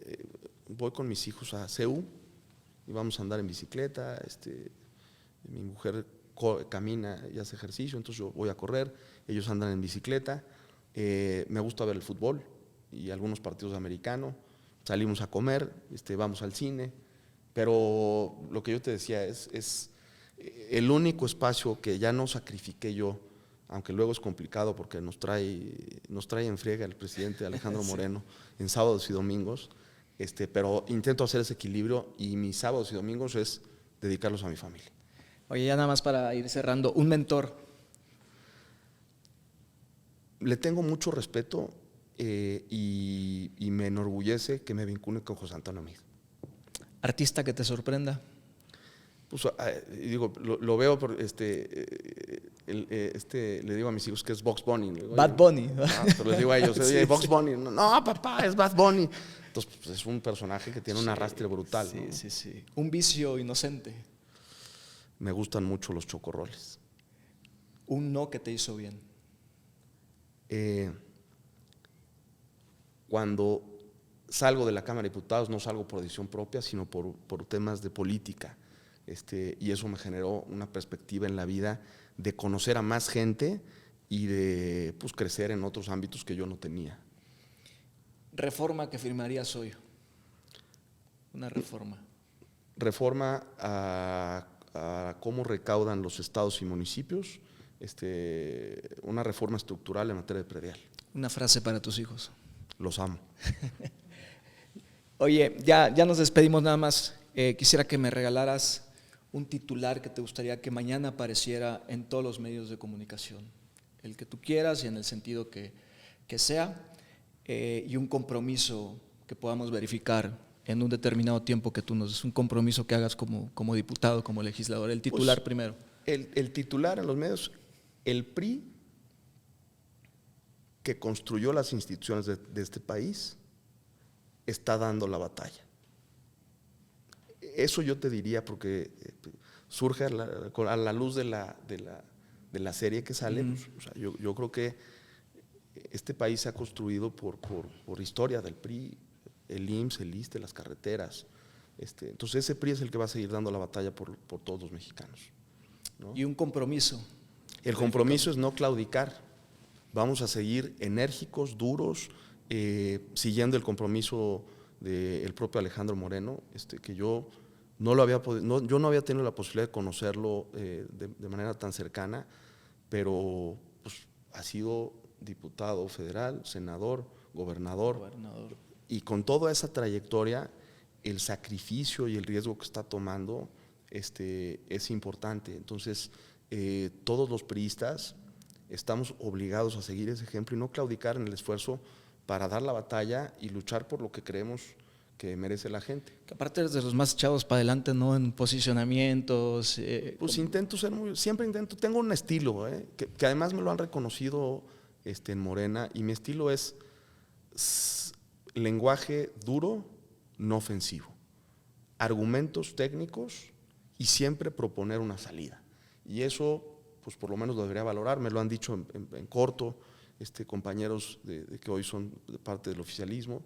voy con mis hijos a CEU y vamos a andar en bicicleta. Mi mujer camina y hace ejercicio, entonces yo voy a correr, ellos andan en bicicleta. Me gusta ver el fútbol y algunos partidos americanos. Salimos a comer, vamos al cine, pero lo que yo te decía es el único espacio que ya no sacrifiqué yo, aunque luego es complicado porque nos trae en friega el presidente Alejandro Moreno en sábados y domingos, pero intento hacer ese equilibrio y mis sábados y domingos es dedicarlos a mi familia. Oye, ya nada más para ir cerrando, un mentor. Le tengo mucho respeto y me enorgullece que me vincule con José Antonio Meade. ¿Artista que te sorprenda? Pues, digo, lo veo, le digo a mis hijos que es Bugs Bunny. Digo, Bad Bunny. Pero les digo a ellos, oye, Sí, Bugs Bunny. No, papá, es Bad Bunny. Entonces, pues, es un personaje que tiene un arrastre brutal. Sí, ¿no? sí. Un vicio inocente. Me gustan mucho los chocorroles. Un no que te hizo bien. Cuando salgo de la Cámara de Diputados, no salgo por decisión propia, sino por temas de política. Y eso me generó una perspectiva en la vida de conocer a más gente y de crecer en otros ámbitos que yo no tenía. ¿Reforma que firmarías hoy? Una reforma. Reforma a cómo recaudan los estados y municipios, una reforma estructural en materia de predial. Una frase para tus hijos. Los amo. Oye, ya nos despedimos nada más. Quisiera que me regalaras un titular que te gustaría que mañana apareciera en todos los medios de comunicación, el que tú quieras y en el sentido que sea, y un compromiso que podamos verificar en un determinado tiempo que tú nos des, un compromiso que hagas como diputado, como legislador. El titular pues, primero. El titular en los medios, el PRI que construyó las instituciones de este país está dando la batalla. Eso yo te diría porque surge a la luz de la serie que sale. Pues, o sea, yo creo que este país se ha construido por historia del PRI, el IMSS, el ISSSTE, las carreteras. Entonces ese PRI es el que va a seguir dando la batalla por todos los mexicanos, ¿no? Y un compromiso. El compromiso es no claudicar. Vamos a seguir enérgicos, duros, siguiendo el compromiso del propio Alejandro Moreno, que yo no había tenido la posibilidad de conocerlo de manera tan cercana, pero pues, ha sido diputado federal, senador, gobernador. Y con toda esa trayectoria, el sacrificio y el riesgo que está tomando es importante. Entonces, todos los priistas estamos obligados a seguir ese ejemplo y no claudicar en el esfuerzo para dar la batalla y luchar por lo que creemos que merece la gente. Que aparte eres de los más echados para adelante, ¿no? En posicionamientos. Pues siempre intento, tengo un estilo, que además me lo han reconocido en Morena, y mi estilo es lenguaje duro, no ofensivo, argumentos técnicos y siempre proponer una salida. Y eso, pues por lo menos lo debería valorar, me lo han dicho en corto, compañeros de que hoy son parte del oficialismo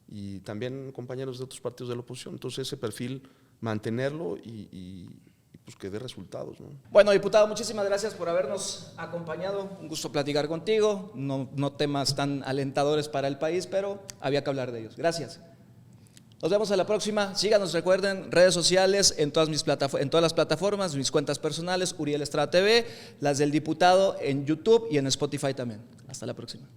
y también compañeros de otros partidos de la oposición. Entonces ese perfil, mantenerlo y pues que dé resultados, ¿no? Bueno, diputado, muchísimas gracias por habernos acompañado. Un gusto platicar contigo. No temas tan alentadores para el país, pero había que hablar de ellos. Gracias. Nos vemos a la próxima. Síganos, recuerden, redes sociales en todas las plataformas, mis cuentas personales, Uriel Estrada TV, las del diputado en YouTube y en Spotify también. Hasta la próxima.